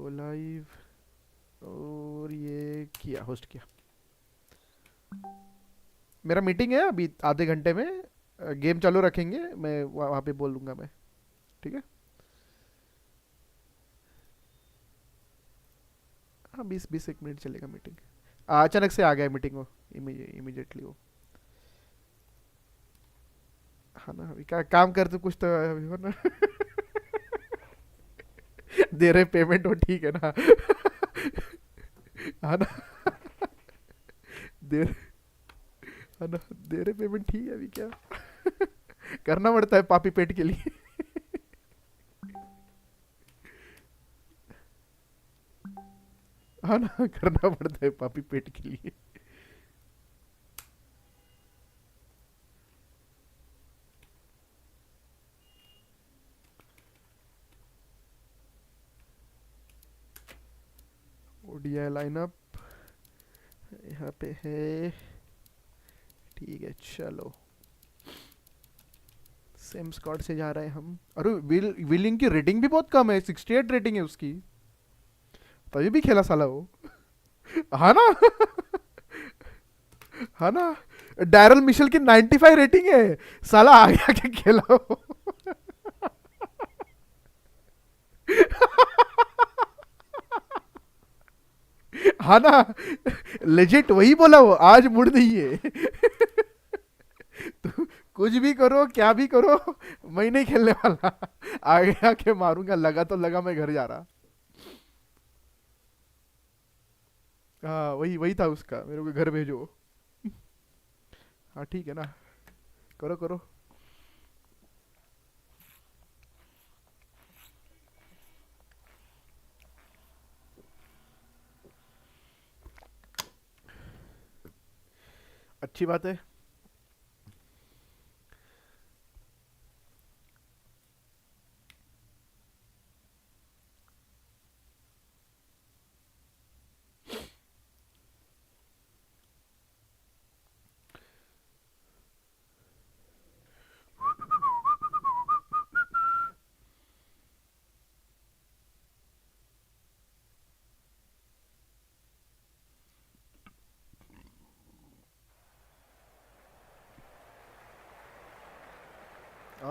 Go live और ये किया, होस्ट किया। मेरा मीटिंग है अभी आधे घंटे में, गेम चालू रखेंगे, मैं वहाँ पे बोल दूंगा मैं, ठीक है। हाँ 20-21 मिनट चलेगा मीटिंग। अचानक से आ गया मीटिंग वो, इमीडिएटली वो। हाँ ना, अभी क्या काम करते कुछ तो अभी हो ना। दे रहे पेमेंट, वो ठीक है ना। हाँ ना, दे हाँ ना, दे रहे पेमेंट ठीक है, अभी क्या करना पड़ता है पापी पेट के लिए। हाँ ना, करना पड़ता है पापी पेट के लिए। ओडीआई लाइनअप यहाँ पे है, ठीक है चलो। सेम स्क्वाड से जा रहे हैं हम। अरे विलिंग की रेटिंग भी बहुत कम है, 68 रेटिंग है उसकी, तभी भी खेला साला वो। हाँ ना। हाँ ना, डैरल मिशेल की 95 रेटिंग है, साला आगे आके खेला वो। हाँ ना, लेजिट वही बोला वो, आज मुड़ नहीं है। तो कुछ भी करो, क्या भी करो, मैं नहीं खेलने वाला, आगे आके मारूंगा, लगा तो लगा, मैं घर जा रहा। हाँ वही वही था उसका, मेरे को घर भेजो। हाँ ठीक है ना, करो करो। अच्छी बात है।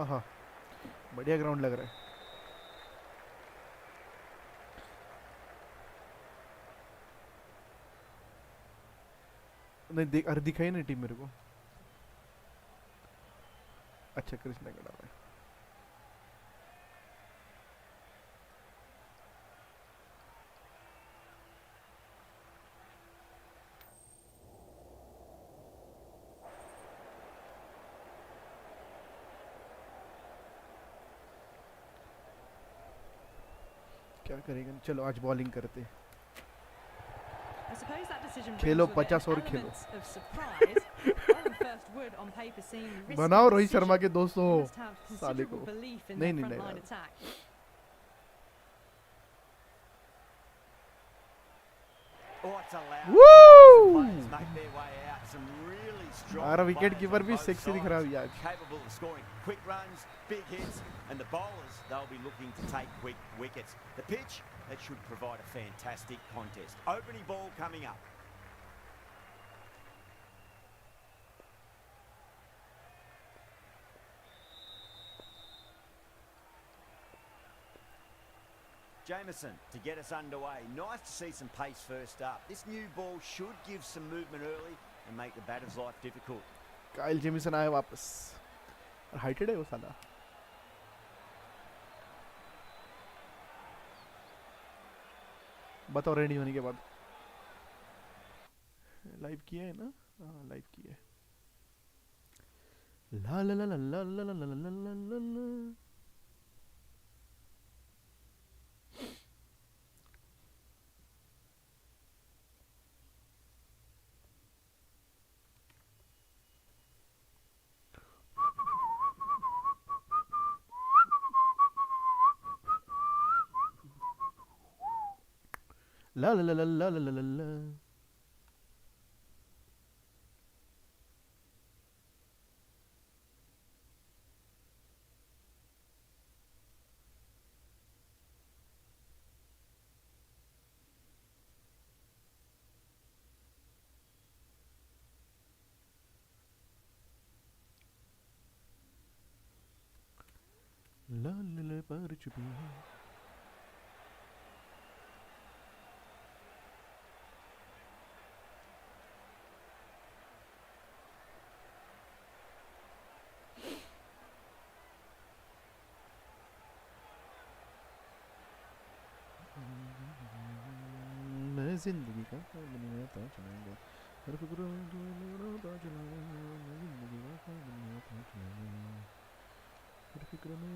हाँ, बढ़िया ग्राउंड लग रहा है। नहीं देख, अरे दिखाई नहीं टीम मेरे को। अच्छा कृष्णा का नाम है। क्या करेंगे, चलो आज बॉलिंग करते हैं। खेलो 50 ओवर खेलो। बनाओ रोहित शर्मा के दोस्तों साले को। नहीं नहीं नहीं यार। Woo! हमारा विकेट कीपर भी सेक्सी दिख रहा है आज। Capable of scoring quick runs, big hits, and the bowlers, they'll be looking to take quick wickets. The pitch, that should provide a fantastic contest. Opening ball coming up. Jameson to get us underway. Nice to see some pace first up. This new ball should give some movement early and make the batter's life difficult. Kyle Jameson आया वापस, heighted है वो साला। बताओ ready होने के बाद। Live किया है ना? हाँ लाइव किया है। ला ला ला ला ला ला ला ला ला ला ला ला। ला ला ला ला ला ला ला ला। पर छुपी है। मैं जिंदगी का दुनिया था चलाऊंगा, हर फिक्र था चलाऊंगा, मैं जिंदगी का दुनिया था चलाऊंगा, हर फिक्र में।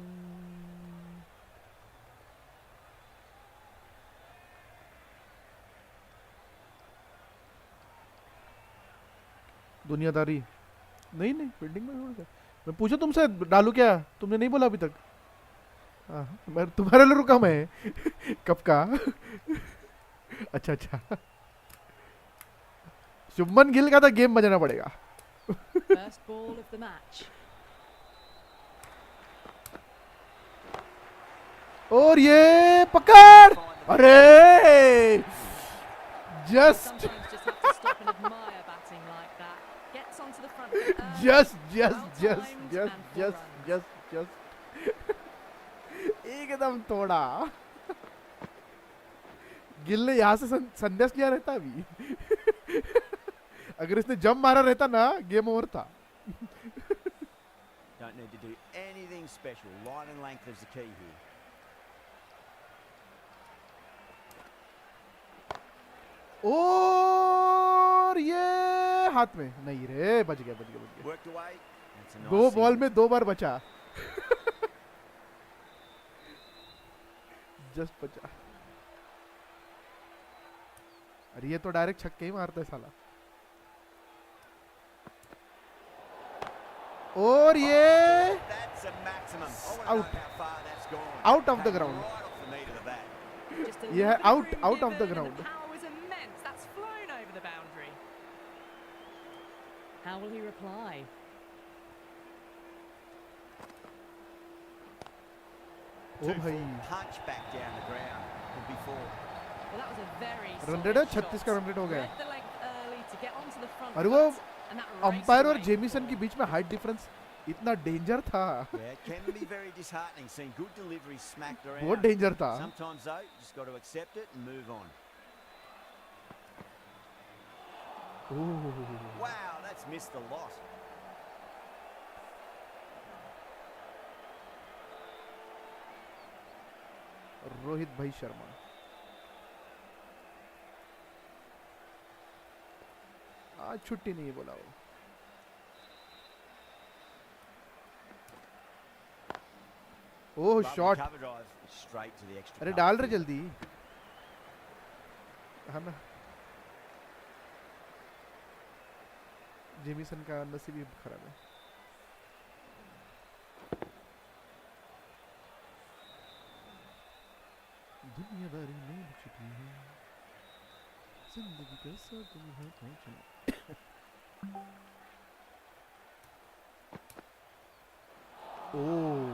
दुनियादारी नहीं नहीं बिल्डिंग में छोड़ के मैं पूछा तुमसे डालू क्या, तुमने नहीं बोला अभी तक। हाँ मैं तुम्हारे लिए रुका मैं कब का अच्छा अच्छा शुभमन गिल का तो गेम बजाना पड़ेगा। First ball of the match. और ये पकड़, अरे just Sometimes just have to stop and admire batting like that. Gets onto the front foot early, just well just timed just and for just runs. Just just एकदम तोड़ा। गिल ने यहाँ से संदेश लिया रहता अभी अगर इसने जंप मारा रहता ना गेम ओवर था। Don't need to do anything special. Line and length is the key here. और ये हाथ में नहीं रे, बच गया बच गया बच गया। Worked away. That's a nice दो बॉल single. में 2 बार बचा जस्ट बचा। अरे ये तो डायरेक्ट छक्के ही मारता है साला। और ये That's a maximum. I want to Out. know how far that's gone. Out of the Came ground. Right off the meat of the bat. Just a Yeah, little out- bit of out room of the given ground. and the power was immense. That's flown over the boundary. How will he reply? ओ भाई Punch back down the ground. Could be 4. Well, that was a very run solid rate है, shot. 36 का run rate हो गया। Read the length early to get onto the front अरे वो foot, and that raced umpire और away Jameson the के ball. बीच में height difference इतना डेंजर था, Yeah, it can be very disheartening seeing good deliveries smacked around. बहुत danger था। Sometimes though, you just got to accept it and move on. Oh Wow, that's missed a lot. Rohit भाई शर्मा। आज छुट्टी नहीं बोला वो। ओह Lovely shot, cover drive straight to the extra. अरे cover डाल रहे field. जल्दी है ना। जेमिसन का नसीब ही खराब है। दुनियादारी में छुपी है जिंदगी का साथ निभाता चला। ओह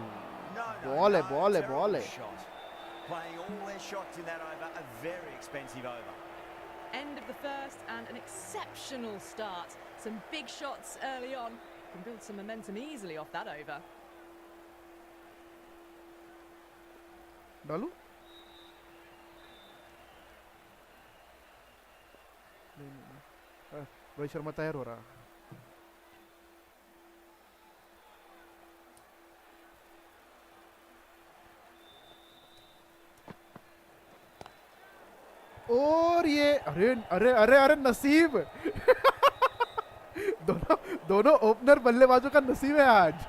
No, no, बॉल है no, बॉल है terrible बॉल है। shot. Playing all their shots in that over, a very expensive over. End of the first and an exceptional start. Some big shots early on. Can build some momentum easily off that over. डालू नहीं नहीं नहीं। रोहित शर्मा तैयार हो रहा। और ये अरे अरे अरे अरे नसीब दोनों दोनों ओपनर बल्लेबाजों का नसीब है आज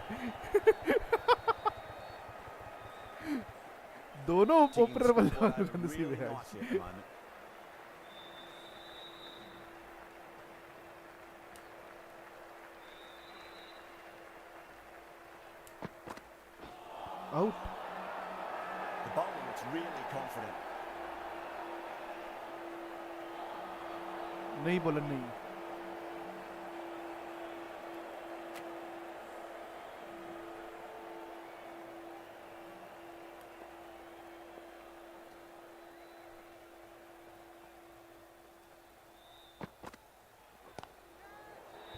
दोनों Ticking the ओपनर scoreboard बल्लेबाजों over का नसीब really है आज। nicely at the moment. Out. The bowler looks really confident. नहीं बोला नहीं।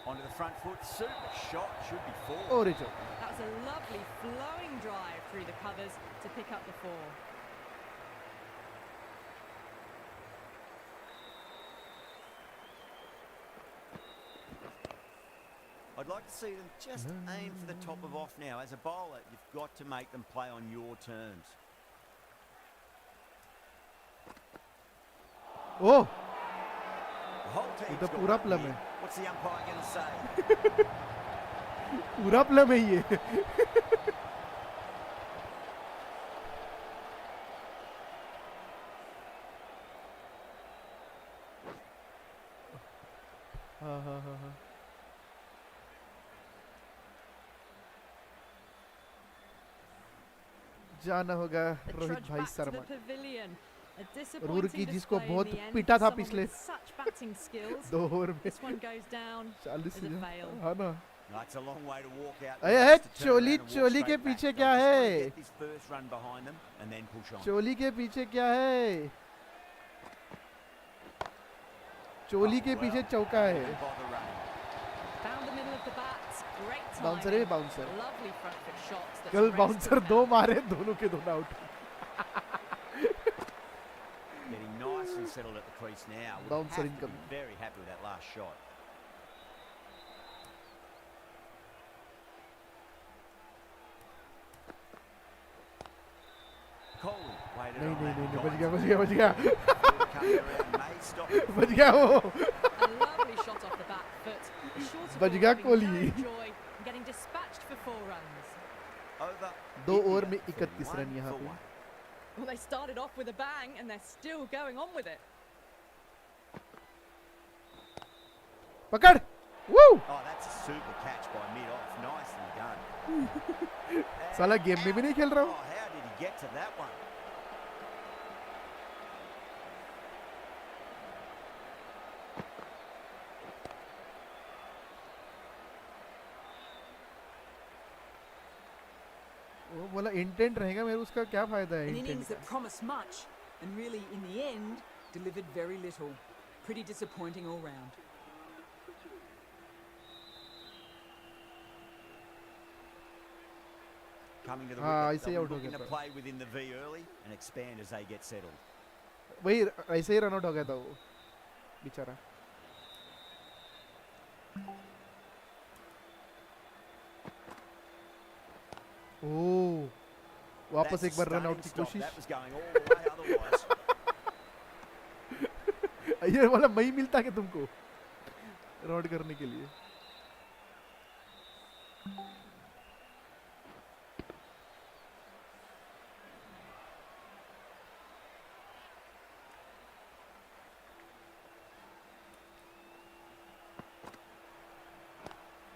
Onto the front foot. Super shot. Should be four. और चौका. That was a lovely flowing drive through the covers to pick up the four. I'd like to see them just aim for the top of off now. As a bowler, you've got to make them play on your terms. Oh, The whole team's तो got पूरा up plum here. है. What's the umpire going to say? पूरा plum है ये. हाँ हाँ हाँ हाँ. जाना होगा The रोहित trudge भाई back to the Sharma. pavilion. A Ruhr disappointing की जिसको display in बहुत the end पीटा for था someone पिछले with such batting skills. 2 over में. This one goes down 40 as a fail. हाँ ना. That's a long way to walk out. अरे now, है, just to turn choli around and walk चोली के straight back. पीछे They'll क्या just wanna है? get this first run behind them and then push on. चोली के पीछे क्या है? चोली के पीछे चौका है. Don't bother running. Found the middle of the bat. Great bouncer है, timing. Bouncer. Lovely front foot shots. that कल raced बाउंसर to 2 the मारे, दोनों के दोनों out. Getting nice and settled at the crease now. Would Bouncer have to be incoming. very happy with that last shot. Coley waited नहीं on नहीं that नहीं and बच गया guides बच it. गया बच गया. Coming around may stop it. बच गया वो. A lovely shot off the back foot. The shorter बच ball गया having Kohli. no joy and getting dispatched for 4 runs. Over 2 over India में for 31 रन 1 यहाँ for पे. 1. Well, they started off with a bang and they're still going on with it. पकड़. Woo! Oh, that's a super catch by mid-off. Nicely done. साला game में भी नहीं खेल रहा Oh, हूँ. how did he get to that one? वो बोला इंटेंट रहेगा मेरे, उसका क्या फायदा है An इंटेंट innings का. that promised much and really, in the end, delivered very little. Pretty disappointing all round. Coming to the हाँ, wicket. ऐसे ही They'll out be हो looking गया to था. play within the V early and expand as they get settled. वही ऐसे ही run out हो गया था वो बेचारा. ओह, वापस That's एक a bar run stunning out की stop. कोशिश. That was going all the way otherwise. ये वाला मई मिलता है तुमको रन आउट करने के लिए.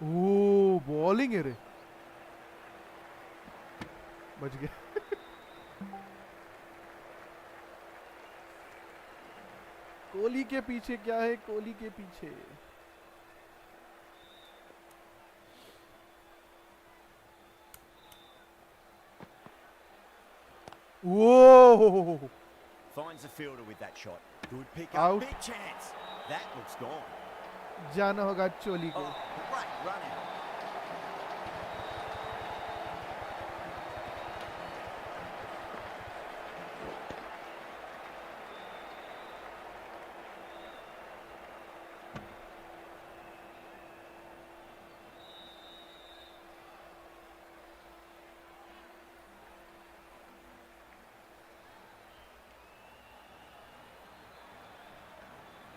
ओह, बॉलिंग है रे. बच गया. कोहली के पीछे क्या है? कोहली के पीछे वो Finds the fielder with that shot. Good pick Out. up. Big chance. That looks gone. जाना होगा चोली को. Oh, great run out.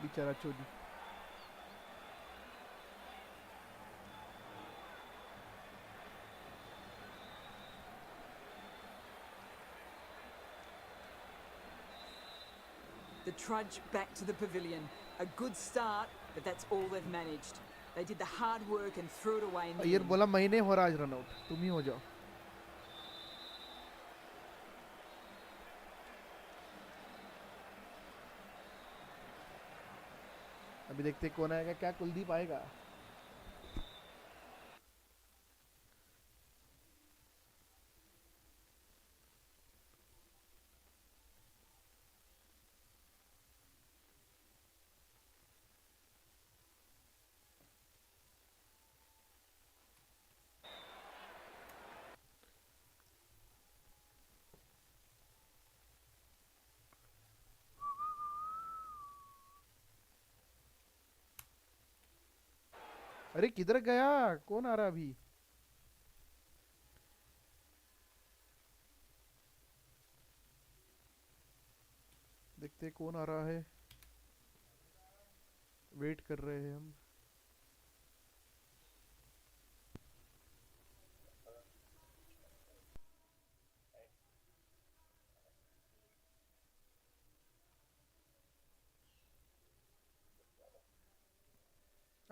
बेचारा चोली. The trudge back to the pavilion. A good start, but that's all they've managed. They did the hard work and threw it away in the Iyer end. बोला महीने हो रहा आज run out, तुम ही हो जाओ. अभी देखते कौन आएगा. क्या कुलदीप आएगा? अरे किधर गया, कौन आ रहा अभी? देखते कौन आ रहा है, वेट कर रहे हैं हम.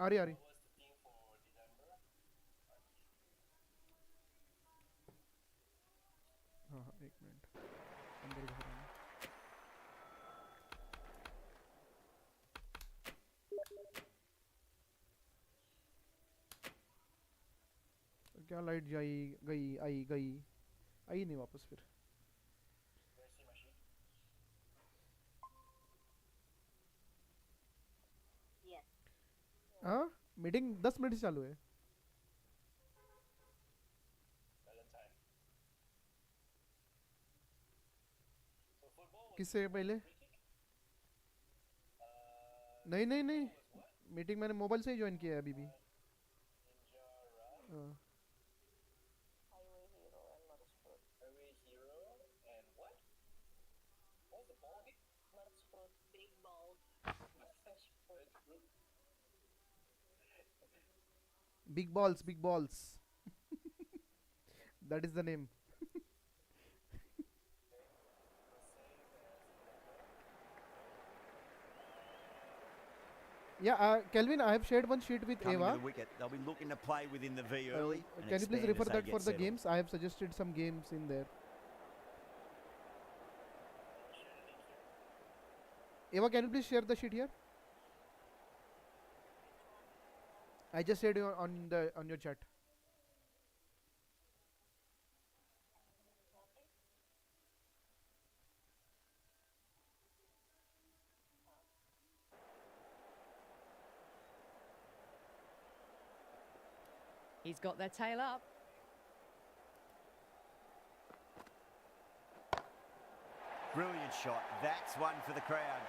आ रही आ रही. हाँ हाँ, एक मिनट, अंदर जा रहा हूँ. क्या लाइट जाई गई, आई गई, आई नहीं वापस फिर. हाँ, मीटिंग 10 मिनट से चालू है. किससे पहले? नहीं नहीं नहीं, मीटिंग मैंने मोबाइल से ही ज्वाइन किया है अभी भी. हाँ. Big balls, big balls, that is the name. Yeah, Kelvin, I have shared one sheet with Coming to Eva. the wicket, they'll be looking to play within the V early and Can you please expand refer as they that get for the settled. games? I have suggested some games in there. Eva, can you please share the sheet here? I just shared you on your chat. He's got their tail up. Brilliant shot. That's one for the crowd.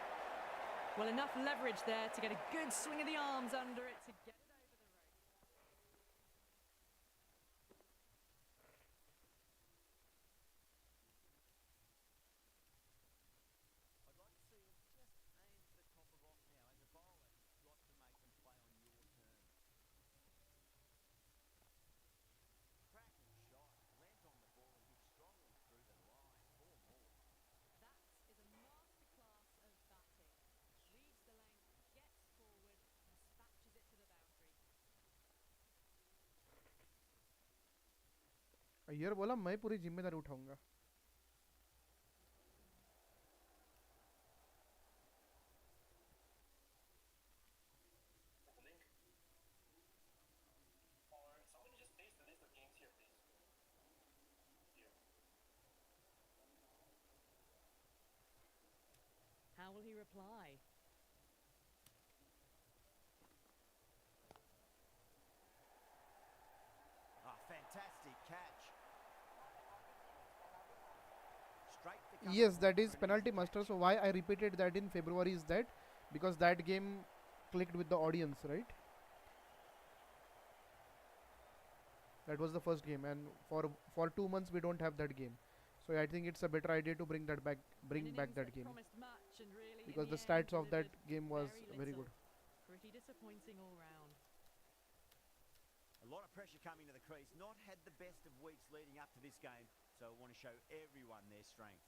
Well, enough leverage there to get a good swing of the arms under it to get it over the rope. I'd like to see him just aim for the top of off now. As a bowler, you've got to make them play on your terms. Cracking shot. Lent on the ball and hit strongly through the line. 4 more. That is a masterclass of batting. Reads the length, gets forward, dispatches it to the boundary. Iyer बोला मैं पूरी जिम्मेदारी उठाऊंगा. How will he reply? Ah, fantastic catch. Straight to cover. Yes, that is For an penalty easy master. catch. So why I repeated that in February is that because that game clicked with the audience, right? That was the first game, and for 2 months we don't have that game. So I think it's a better idea to bring that back, bring An back innings that game, promised much and really in because the end stats of that delivered game was very little. good. Pretty disappointing all round. A lot of pressure coming to the crease. Not had the best of weeks leading up to this game, so I want to show everyone their strength.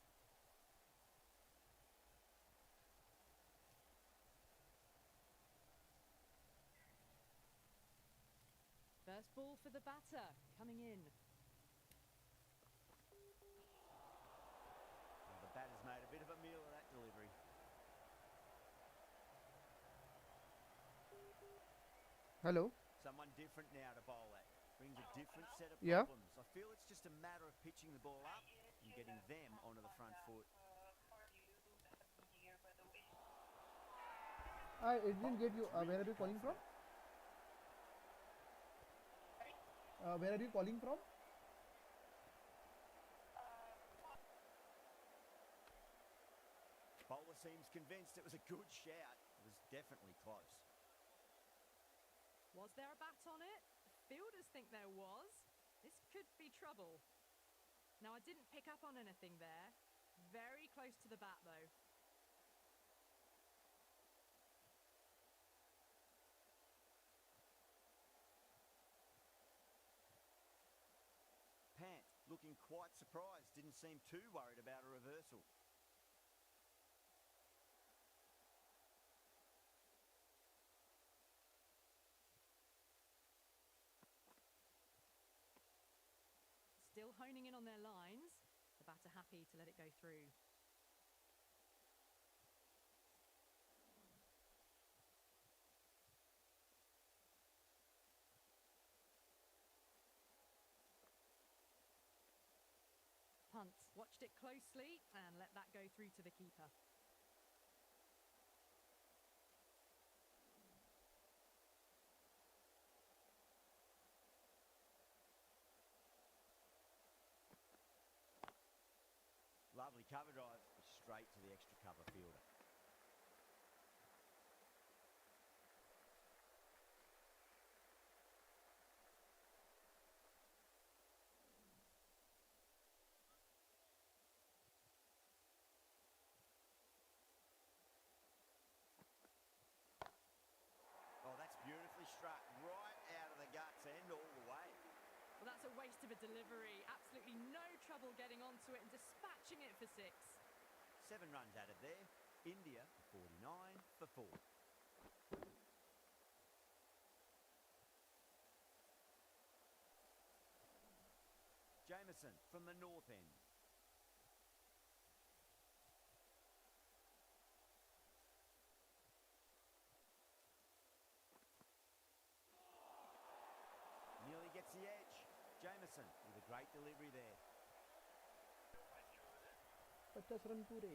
First ball for the batter, coming in. Oh, the batter's made a bit of a meal of that delivery. Hello. Someone different now to bowl at. Brings a different set of Yeah. problems. I feel it's just a matter of pitching the ball up and getting them onto the front foot. I didn't get you. Where are you calling from? Where are you calling from? Bowler seems convinced it was a good shout. It was definitely close. Was there a bat on it? The fielders think there was. This could be trouble. Now, I didn't pick up on anything there. Very close to the bat, though. Pant looking quite surprised, didn't seem too worried about a reversal. Still honing in on their lines. The batter happy to let it go through. Punt. Watched it closely and let that go through to the keeper. Lovely cover drive, straight to the extra cover fielder. Oh, that's beautifully struck right out of the guts end all the way. Well, that's a waste of a delivery. Absolutely no trouble getting onto it and dispatching it for 6. 7 runs added there. India 49 for 4. Jameson from the north end. Nearly gets the edge. Jameson with a great delivery there. 50 run पूरे.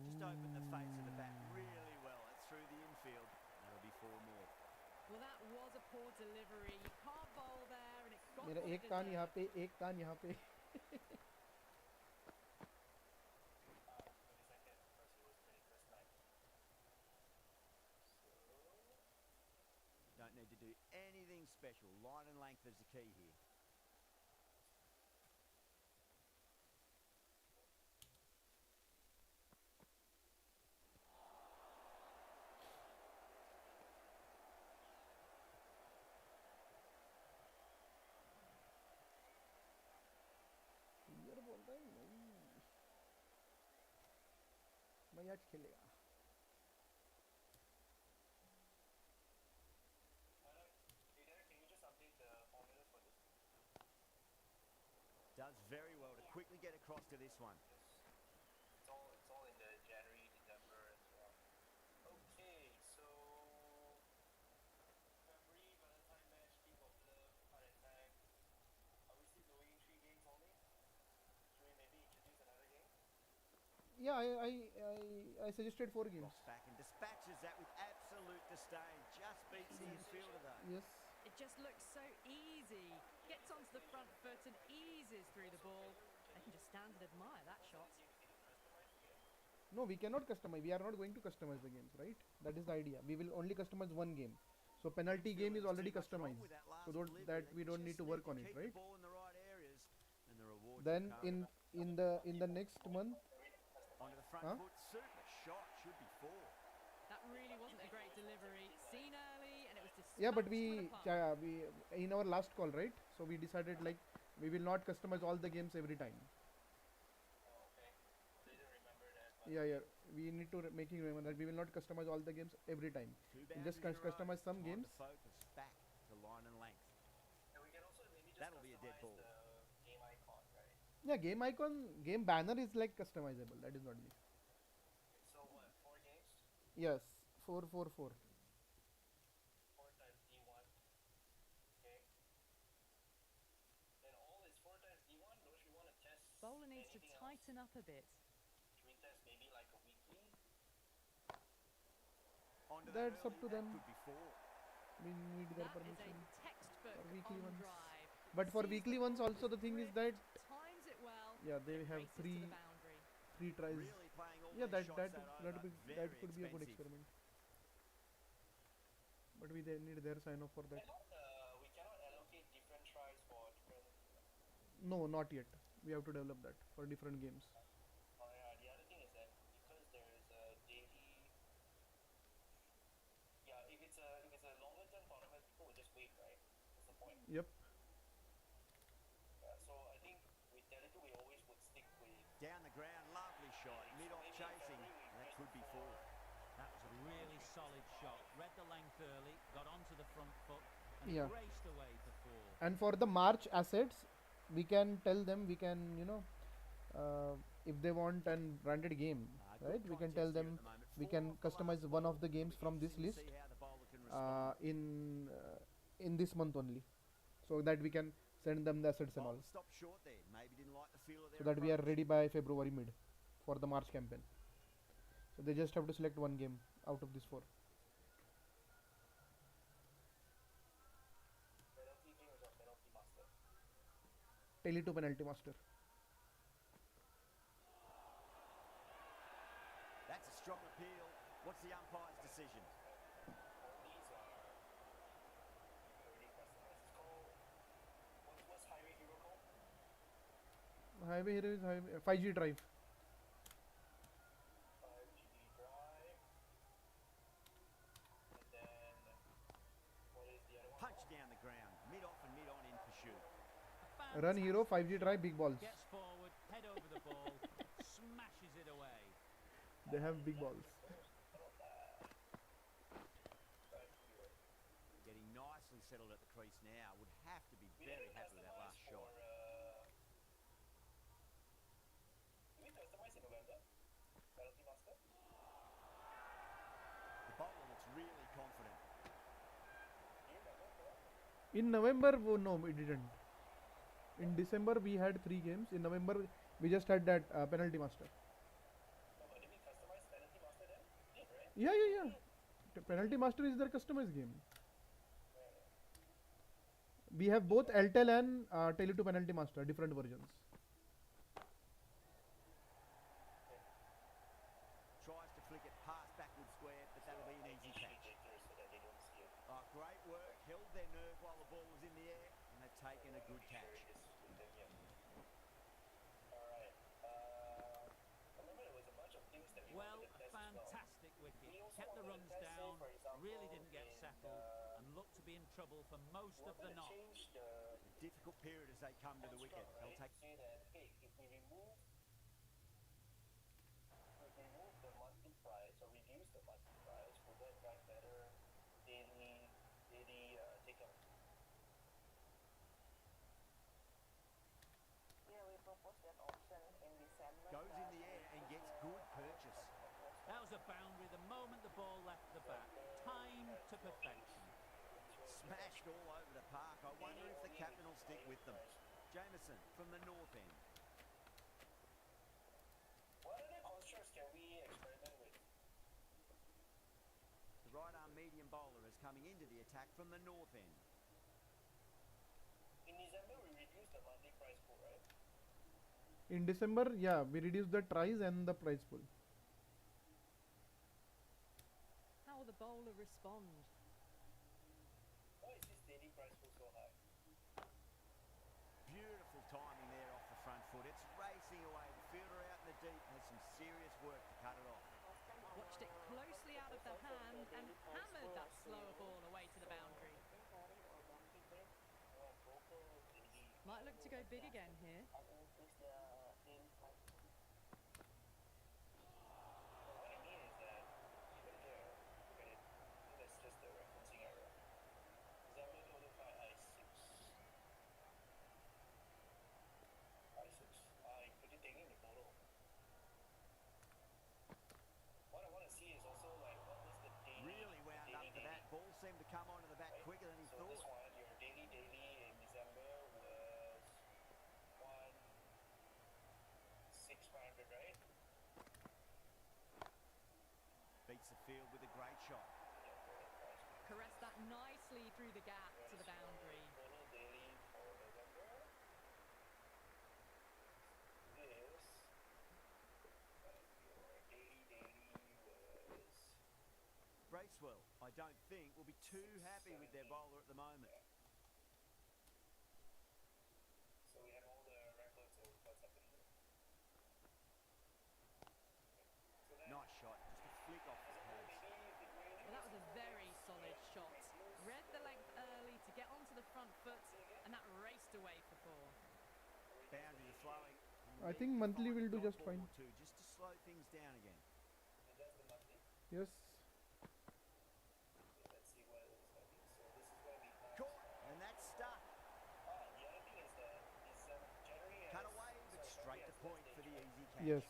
Just opened the face of the bat really well. It's through the infield. That'll be 4 more. Well, that was a poor delivery. You can't bowl there and it got मेरा what एक it कान यहाँ deserved. पे, एक कान यहाँ पे. Don't need to do anything special. Line and length is the key here. यार बोल रहा है नहीं. मैं आज खेलेगा. Does very well to quickly get across to this one. It's all in the January, December as well. Okay, so February Valentine match, Team of Love, Heart Attack. Are we still doing 3 games only? Should we maybe introduce another game? Yeah, I suggested 4 games. Rocks back and dispatches that with absolute disdain. Just beats the infielder though. Yes. It just looks so easy. Gets onto the front foot and eases through the ball. They can just stand and admire that shot. No, we cannot customize. We are not going to customize the games, right? That is the idea. We will only customize one game. So penalty game is already customized. So that we don't need to work on it, right? Then in the next month. Onto the front foot, super shot, should be 4. That really wasn't a great delivery. Seen early and it was dispatched Yeah, but with a punt. we in our last call, right? So we decided like we will not customize all the games every time. Oh, okay. Didn't remember that. But Yeah. We need to making remember that we will not customize all the games every time. We'll just customize some Time games. to focus back to line and length. and we can also maybe just That'll be a dead customize ball. the game icon, right? Yeah, game icon, game banner is like customizable. That is not me. So what, 4 games? Yes, 4. 4 times D1. Okay. Then all is 4 times D1. Don't you want to test Bowler needs to anything tighten else? up a bit. Should we test maybe like a weekly? Onto that That's up early, to that them. could be 4. We need their That is permission. a textbook For weekly on ones. drive. But for Sees weekly the ones ball also the with thing is grip, that times it well. Yeah, they It have races to three the boundary. tries. Really playing all Yeah, their that shots that that that over. be, Very that could be a good expensive. experiment. But we they need their sign off for that. Cannot we cannot allocate different tries for different. No, not yet. We have to develop that for different games. Oh yeah, the other thing is that because there is a daily. Yeah, if it's a longer term tournament, people will just wait, right? That's the point. Yep. Yeah, so I think with Tele2 we always would stick with. Down the ground, lovely shot. Mid-off Maybe in chasing. February we That increase could it be for- 4. That was a really solid shot. Read the length early, got onto the front foot, and Yeah. raced away for 4. And for the March assets, we can tell them, we can, if they want an branded game, Good right? We can contest tell here them at the moment. we 4 can off the customize last one ball. of the games It'll be from this interesting to list see how the bowler can respond. in this month only, so that we can send them the assets and all, Bowler stopped short there. Maybe didn't like the feel of their so that we are approach. ready by February mid for the March campaign. So they just have to select one game out of these 4. Penalty games or penalty master. Tele2 penalty master. That's a strong appeal. What's the umpire's decision? All these are already customized. It's called what's Highway Hero called? Highway here is highway 5G drive. 5GB drive. And then what is the other one? Punch down the ground. Mid-off and mid-on in pursuit. Run hero 5G drive big balls. Gets forward, head over the ball, smashes it away. They have big balls. Getting nicely settled at the crease now. Would have to be We very didn't happy with that last customize shot. Did we customize in November? Penalty master? The bowler looks really confident. Do you remember? Bro? In November, oh, no, we didn't. In December, we had 3 games. In November, we just had that penalty master. No, but did we customize penalty master then? Did, right? Yeah. The penalty master is their customized game. We have both Eltel and Tele2 penalty master, different versions. Tries to flick it past backward square, but that'll be an easy catch. So that they don't see it. Oh, great work. Held their nerve while the ball was in the air, and they've taken a good Share catch. this with them, yeah. Alright. Remember there was a bunch of things that we Well, wanted to a test as well. fantastic wicket. We also Kept the wanted to runs test, say, down, for example, really didn't get in, settled, and looked to be in trouble for most We of the wanted to knock. change the Difficult period as they come to the wicket. construct, They'll right? take. Say that, hey, if we remove the monthly price or reduce the monthly price, will that drive better daily take-up? Yeah, we proposed that option in December. Goes in the air and gets good purchase. That was a boundary the moment the ball left the bat. Time to perfection. Smashed all over the park. I wonder if the captain will stick with them. Jameson from the north end. What other constructs can we experiment with? The right arm medium bowler is coming into the attack from the north end. In December, we reduced the monthly price pool, right? In December, yeah, we reduced the tries and the prize pool. How will the bowler respond? Why is this daily price pool so high? Beautiful timing there off the front foot. It's racing away. The fielder out in the deep has some serious work to cut it off. Watched it closely out of the hand and hammered that slower ball away to the boundary. Might look to go big again here. And increase the daily price. What I mean is that even here, look at it. That's just the referencing error. December total 5 I6. I6. Could you take in the total? What I want to see is also like what was the daily. Really wound up to that. Ball seemed to come onto the bat Right? quicker than he So this thought. one, your daily in December was 1,600, right? Beats the field with a great shot. Yeah, total price. Caressed that nicely through the gap to the boundary. Total daily for November. Bracewell, I don't think, will be too happy with their bowler at the moment. So we have all the records of what's happening. So that Nice shot, just a flick off the pads. Well, that was a very solid shot. Read the length early to get onto the front foot, and that raced away for 4. Boundaries are flowing. I think monthly will do just fine. Two, just to slow things down again. just the monthly. Yes. Let's see what it is happening. So this is where we Caught, and that's stuck. the other thing is that is January Cut has- away, but sorry, straight to February has point less for the days, easy catch. Yes.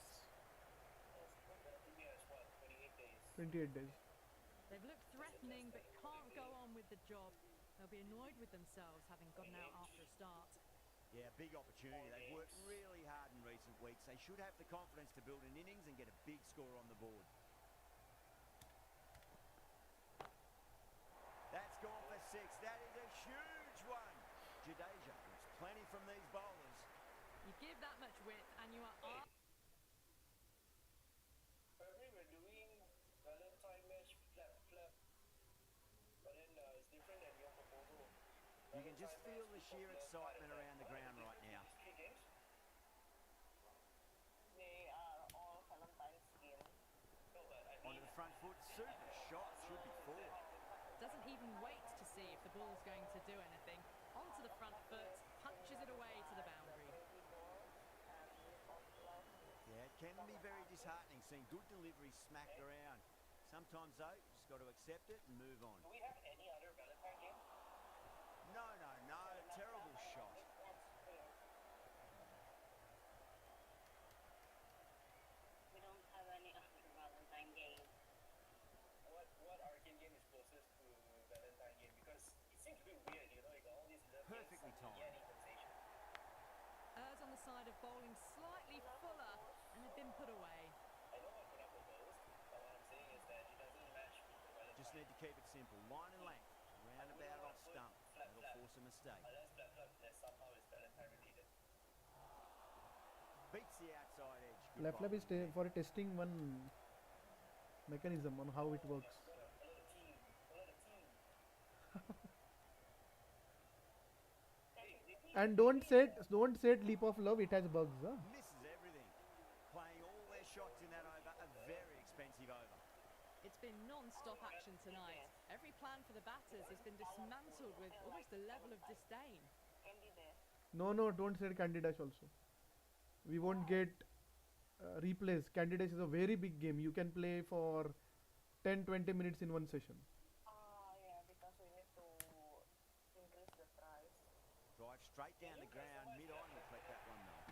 India has what, 28 days. 28 days. They've looked threatening, but can't go on with the job. They'll be annoyed with themselves having gotten out after a start. Yeah, big opportunity. They've worked really hard in recent weeks. They should have the confidence to build an innings and get a big score on the board. That's gone for 6. That is a huge one. Jadeja gets plenty from these bowlers. You give that much width, and you are up. February we're doing Valentine match flap. But then it's different than your proposal. You can just Valentine feel match, the people sheer flap, excitement flap, around the flap. ground right now. These 3 games? They are all Valentine's games. No, but I Onto mean, the front foot. Super shot. Should be 4. Doesn't even wait to see if the ball's going to do anything. Onto the front foot, punches it away to the boundary. Baby balls and off love. Yeah, it can be very disheartening seeing good deliveries smacked around. Sometimes, though, you just got to accept it and move on. do we have any other Valentine game? No. Terrible shot. We don't have any other Valentine game. What arcade game is closest to Valentine game? Because it seems a bit weird, you know, you got all these love Perfectly games, timed. Yanni sensation. Errs on the side of bowling slightly fuller, and have been put away. I know what Kunal proposed, but what I'm saying is that it doesn't match with the Valentine. Just need to keep it simple. Line and length. Roundabout off stump. That'll force a mistake. Unless flap that somehow is Valentine related. Beats the outside edge. Good Left lab bowling is there. for testing one mechanism on how it works. Follow the team. And don't say leap of love. It has bugs. Huh? Misses everything. Playing all their shots in that over. A very expensive over. It's been non-stop action tonight. Every plan for the batters has been dismantled with almost a level of disdain. Candy there. No, don't say Candy Dash also. We won't get replays. Candy Dash is a very big game. You can play for 10-20 minutes in one session. Yeah, because we need to increase the price. Drive straight down the ground. Mid-on will collect that one though.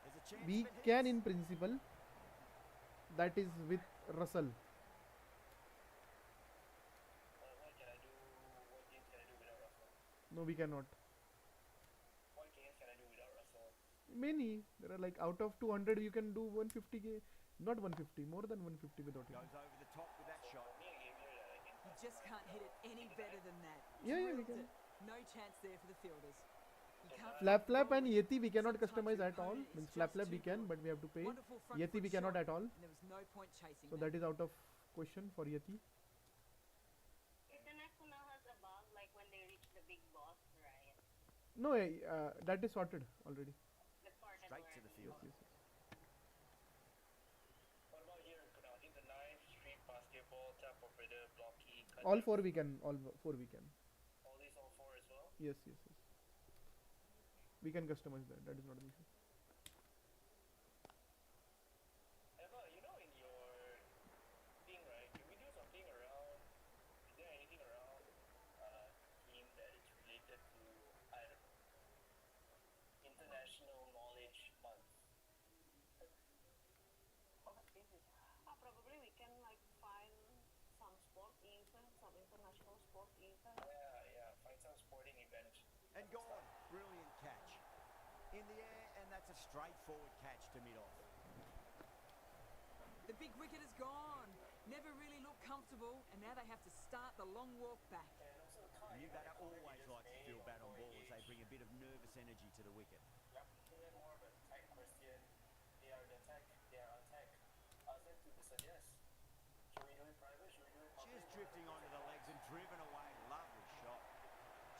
There's a chance We if it can hits. in principle. That is with Russell. What can I do? What games can I do without Russell? No, we cannot. What games can I do without Russell? Many. There are like out of 200 you can do 150 not 150, more than 150 without him. Goes over the top with that shot. Me a game here that I can. You just can't hit it any better than that. Yeah, we Drilled can. it. No chance there for the fielders. You can't Flap roll and it. Yeti we cannot Sometimes customize your at all. opponent is Means just flap we too can, good. but we have to pay. Wonderful front Yeti foot we cannot shot, at all. and there was no point chasing So that is out of question for Yeti. Internet now has a bug like when they reach the big boss, right? No, that is sorted already. The part Straight to the field. Yes. What about here, Kunal? In the knife, street basketball, tap operator, blocky, cut All depth. 4 we can. All 4 we can. All these, all 4 as well? Yes. We can customize that. That is not an issue. Emma, you know in your thing, right? Can we do something around? Is there anything around theme that is related to, I don't know, International Knowledge Month? What is it? Probably we can like find some sport event, some international sport event. Yeah, find some sporting event. And gone. Brilliant catch. In the air, and that's a straightforward catch to mid-off. The big wicket is gone. Never really looked comfortable, and now they have to start the long walk back. And also the The time. new batter always likes to feel bat on ball as they bring a bit of nervous energy to the wicket. Yep, more of a tech question. They are the tech, they are on tech. Ask them to suggest. Should we do it private? Should we do it public? Just drifting onto the legs and driven away. Lovely shot.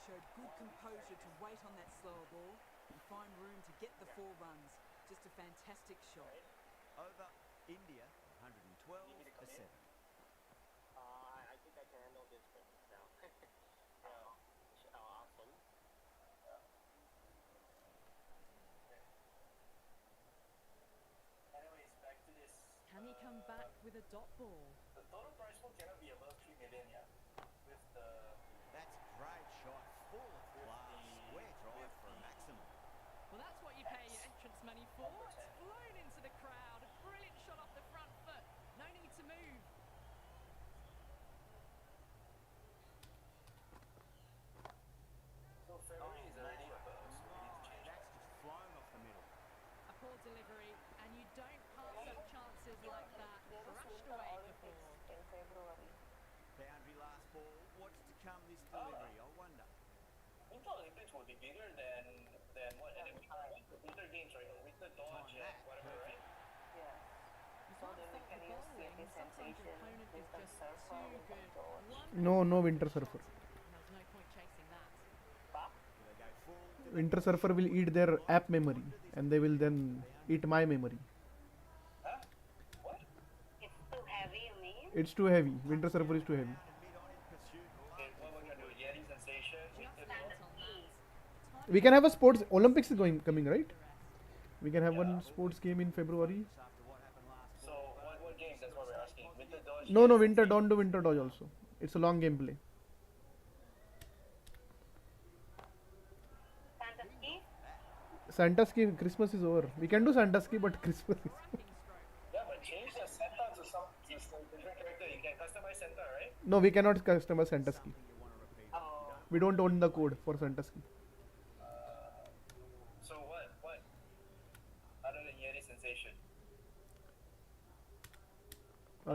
Showed good composure to wait on that slower ball and find room to get the 4 runs. Just a fantastic shot. Over India, 112 for 7. I think I can handle this one now. Awesome. Anyways, back to this. Can he come back with a dot ball? The total prize pool cannot be above 3 million, yeah? With the... That's a great shot. Full of class. Square drive for a maximum. Well, that's what you pay your entrance money for. It's flown into the crowd. A brilliant shot off the front foot. No need to move. So February is already above, so we need to change That's just flown off the middle. A poor delivery, and you don't pass up chances like that. There is Brushed Winter away Olympics before. in February. Boundary last ball. What's to come this delivery? I wonder. Winter Olympics will be bigger than what? And Winter Games, right? Or Winter Dodge, Time that. whatever, right? Yes. So then we can use CFA sensation, Winter Surfer, Winter Dodge. No Winter Surfer. There's no point chasing that. Do they go full? Winter Surfer will eat their app memory and they will then eat my memory. Huh? What? It's too heavy, you mean? It's too heavy. Winter Surfer is too heavy. Mid-on in pursuit. Okay, what we're gonna do? Yeti sensation, Winter Just Dodge. on that. We can have a sports Olympics is coming, right? We can have one sports game in February. After what happened last So what games? That's what we're asking. Winter Dodge. No, Yeti Winter. sensation. Don't do Winter Dodge also. It's a long gameplay. Fantasy? Santa ski Christmas is over. We can do Santa ski, but Christmas is. Cracking stroke. Yeah, but change the Santa to some different character. You can customize Santa, right? No, we cannot customize Santa ski. Oh. We don't own the code for Santa ski. So what? What? Other than Yeti sensation.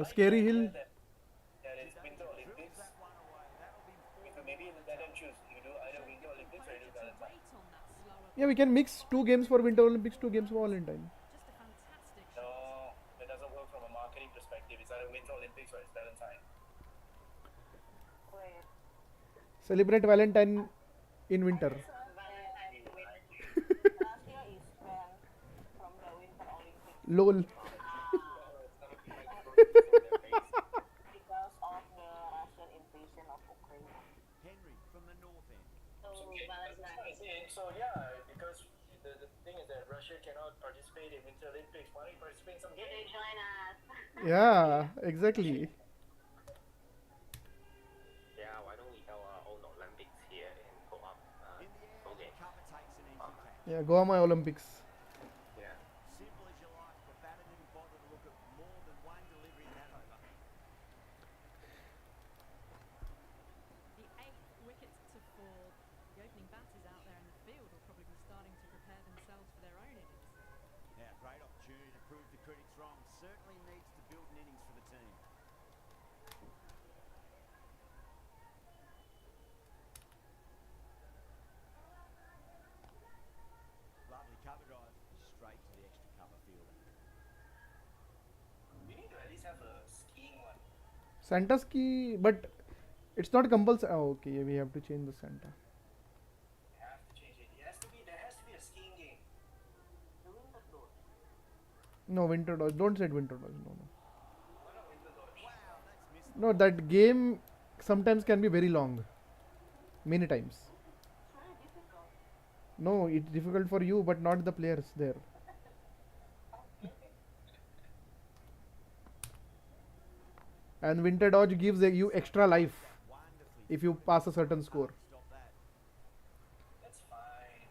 Scary Hill. Yeah, there's Winter Olympics. Maybe let them choose. You do either Winter Olympics or you do To Valentine. wait on that slower. Yeah, we can mix 2 games for Winter Olympics, 2 games for Valentine. Just a fantastic No, shot. that doesn't work from a marketing perspective. It's either Winter Olympics or it's Valentine. Wait. Celebrate Valentine in winter. Valentine in winter. Last year is banned from the Winter Olympics LOL. because of the Russian invasion of Ukraine. Henry from the north end. So Okay, that's Valentine. nice. So yeah, because the thing is that Russia cannot participate in Winter Olympics. Why don't you participate in some Can you games? join us? Yeah, exactly. Yeah, why don't we have our own Olympics here and go up? In the air, Okay. cover takes an easy catch. Yeah, Goa my Olympics. Yeah. Simple as you like, but batter didn't bother to look at more than one delivery in that over. The 8th wicket to fall. The opening batters out there in the field will probably be starting to prepare themselves for their own innings. Now, great opportunity to prove the critics wrong. Certainly needs to build an innings for the team. Lovely cover drive, straight to the extra cover fielder. We need to at least have a skiing one. Santa ski, but it's not compulsory. Oh, okay, yeah, we have to change the Santa. We have to change it. There has to be a skiing game. The Winter Dodge. No, Winter Dodge. Don't say Winter Dodge. No, no. Why not Winter Dodge? Wow, that's missed. No, that game sometimes can be very long. Many times. It's very difficult. No, it's difficult for you, but not the players there. And Winter Dodge gives you extra life Wonderfully if you pass a certain score. stop that. That's fine.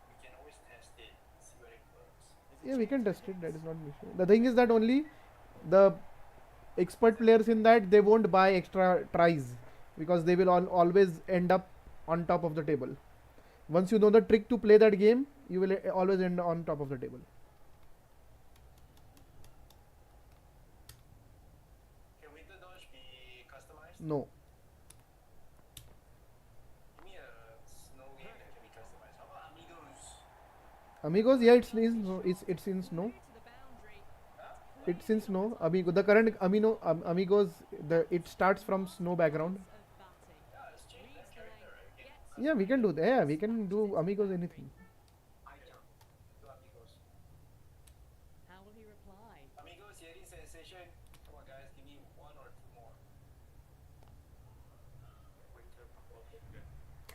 We can always test it, see where it works. Yeah, we can test it. That is not an issue. The thing is that only the expert players in that they won't buy extra tries because they will always end up on top of the table. Once you know the trick to play that game, you will always end on top of the table. Can Winter Dodge be customized? No. Give me a snow game that can be customized. How about Amigos? Amigos, yeah, it's in snow. Through to the boundary. Huh? It's in snow. Amigo, the current amigos, it starts from snow background. Yeah, let's change that character, right? We can Yeah, we can do that. Yeah, we can do amigos anything. do amigos. How will he reply? Amigos, hearing sensation. Come on, guys, give me one or two more. Winter. Okay, good.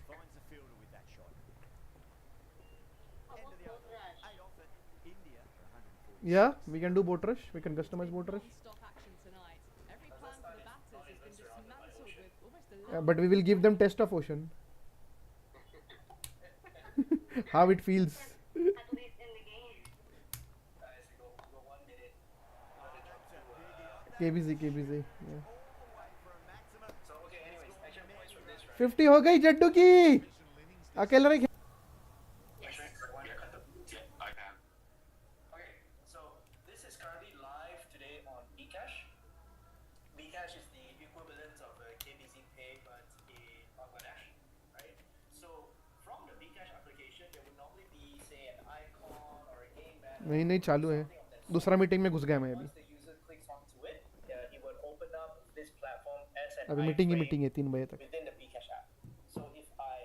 Finds the fielder with that shot. How End about of the boat over. rush? 8 off it. India for 146. Yeah, we can do boat rush. We can customize boat rush. Non-stop action tonight. Every plan for the batters has been Surrounded by dismantled ocean. with almost a But we will give them test of ocean. How it feels. At least in the game. Guys, we go 1 minute. Gotta jump That's to, a biggie. That KBZ, was KBZ. huge. Yeah. All the way for a maximum. So, okay, anyways, action points from this, right? 50 हो गई जड्डू की. अकेला नहीं. Okay, so this is currently live today on Bcash. Bcash is the equivalent of KBZ Pay, but in Bangladesh, right? So from the Bcash application, there would normally be, say, an icon or a game banner. नहीं नहीं चालू है. दूसरा meeting में घुस गया मैं अभी. Once the user clicks onto it, he would open up this platform as an अभी मीटिंग ही iframe मीटिंग है 3 बजे तक. within the Bcash app. So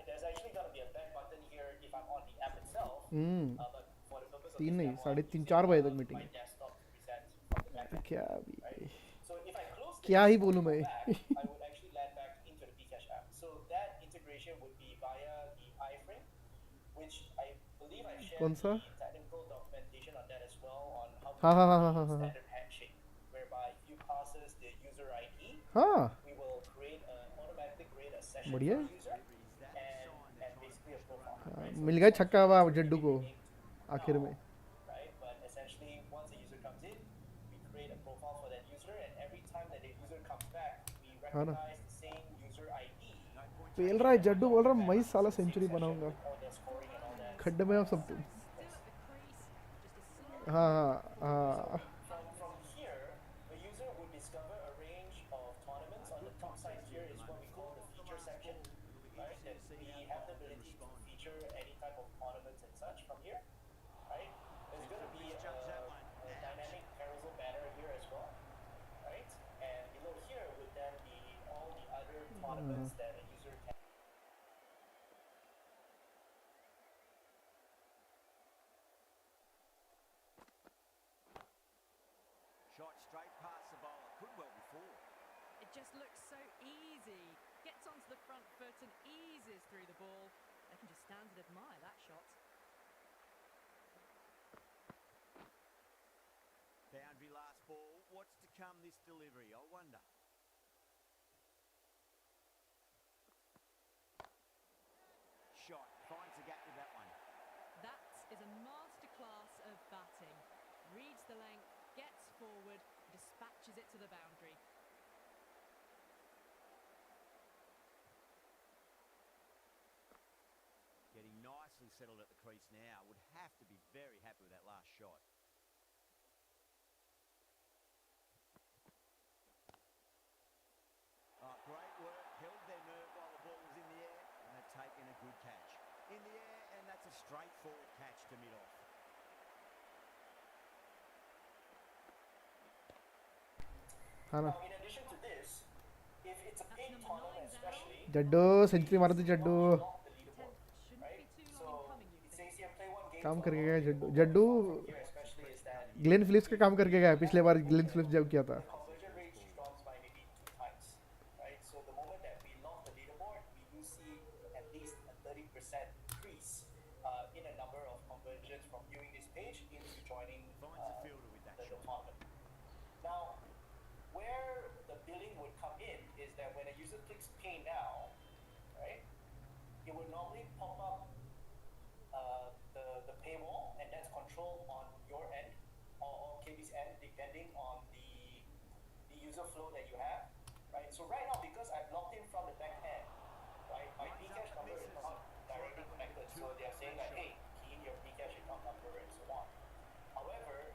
there's actually going to be a back button here if I'm on the app itself. But for the purpose of 3 this नहीं demo, 3:30 I'm 4 बजे using, तक meeting my है. desktop to present from the back end, क्या right? भी. So if I close this क्या ही on बोलूं the मैं. back, I would actually land back into the Bcash app. So that integration would be via the iframe, which I believe I shared कौन सा? the technical documentation on that as well, on how to हाँ हाँ do हाँ the हाँ हाँ हाँ. standard handshake, whereby if you passes the user ID, हाँ. we will automatically create a session बढ़िया. for the user and basically a profile. Right? So मिल गया this one छक्का is हुआ what जड्डू we को aim to आखिर now, में. right? But essentially, once the user comes in, we create a profile for that user, and every time that the user comes back, we हाँ ना. recognize the same user ID. पेल रहा है जड्डू बोल रहा मैं इस साला Same सेंचुरी session बनाऊंगा. with all their scoring and all that. खड्डे में अब सब. Still at the crease, just a slow हाँ हाँ. From here, the user would discover a range of tournaments. On the top side here is what we call the feature section, right? That we have the ability to feature any type of tournaments and such from here, right? There's going to be a dynamic carousel banner here as well, right? And below here would then be all the other tournaments that a user can. Shot straight past the bowler. Could well be four. It just looks so easy. Gets onto the front foot and eases through the ball. They can just stand and admire that shot. Boundary last ball. What's to come this delivery? I wonder. Shot. Finds the gap with that one. That is a masterclass of batting. Reads the length, gets forward, dispatches it to the boundary. Getting nicely settled at the crease now. Would have to be very happy with that last shot. Great work. Held their nerve while the ball was in the air, and they've taken a good catch. In the air, and that's a straightforward catch to mid-off. हाँ ना. Now, in addition to this, if it's a big number tournament 9 especially, Jaddu century मार दे Jaddu. lock the leaderboard, Shouldn't right? be too So long in coming, you it think. says here play one game. काम for करके all गया the Jaddu. people. Jaddu From here especially is that Glenn Phillips का काम करके गया. पिछले बार ग्लेन फिलिप्स जब किया था. the conversion rate drops by maybe 2 times, right? So the moment that we lock the leaderboard, we do see at least a 30% increase in a number of conversions from viewing this page into joining Finds the fielder with that the shot. tournament. Now, where the billing would come in is that when a user clicks pay now, right, it would normally pop up the paywall, and that's controlled on your end or KB's end, depending on the user flow that you have, right? So right now, because I've logged in from the back end, right, my Bcash number is not directly connected, so they're saying like, hey, key in your Bcash account number and so on. However,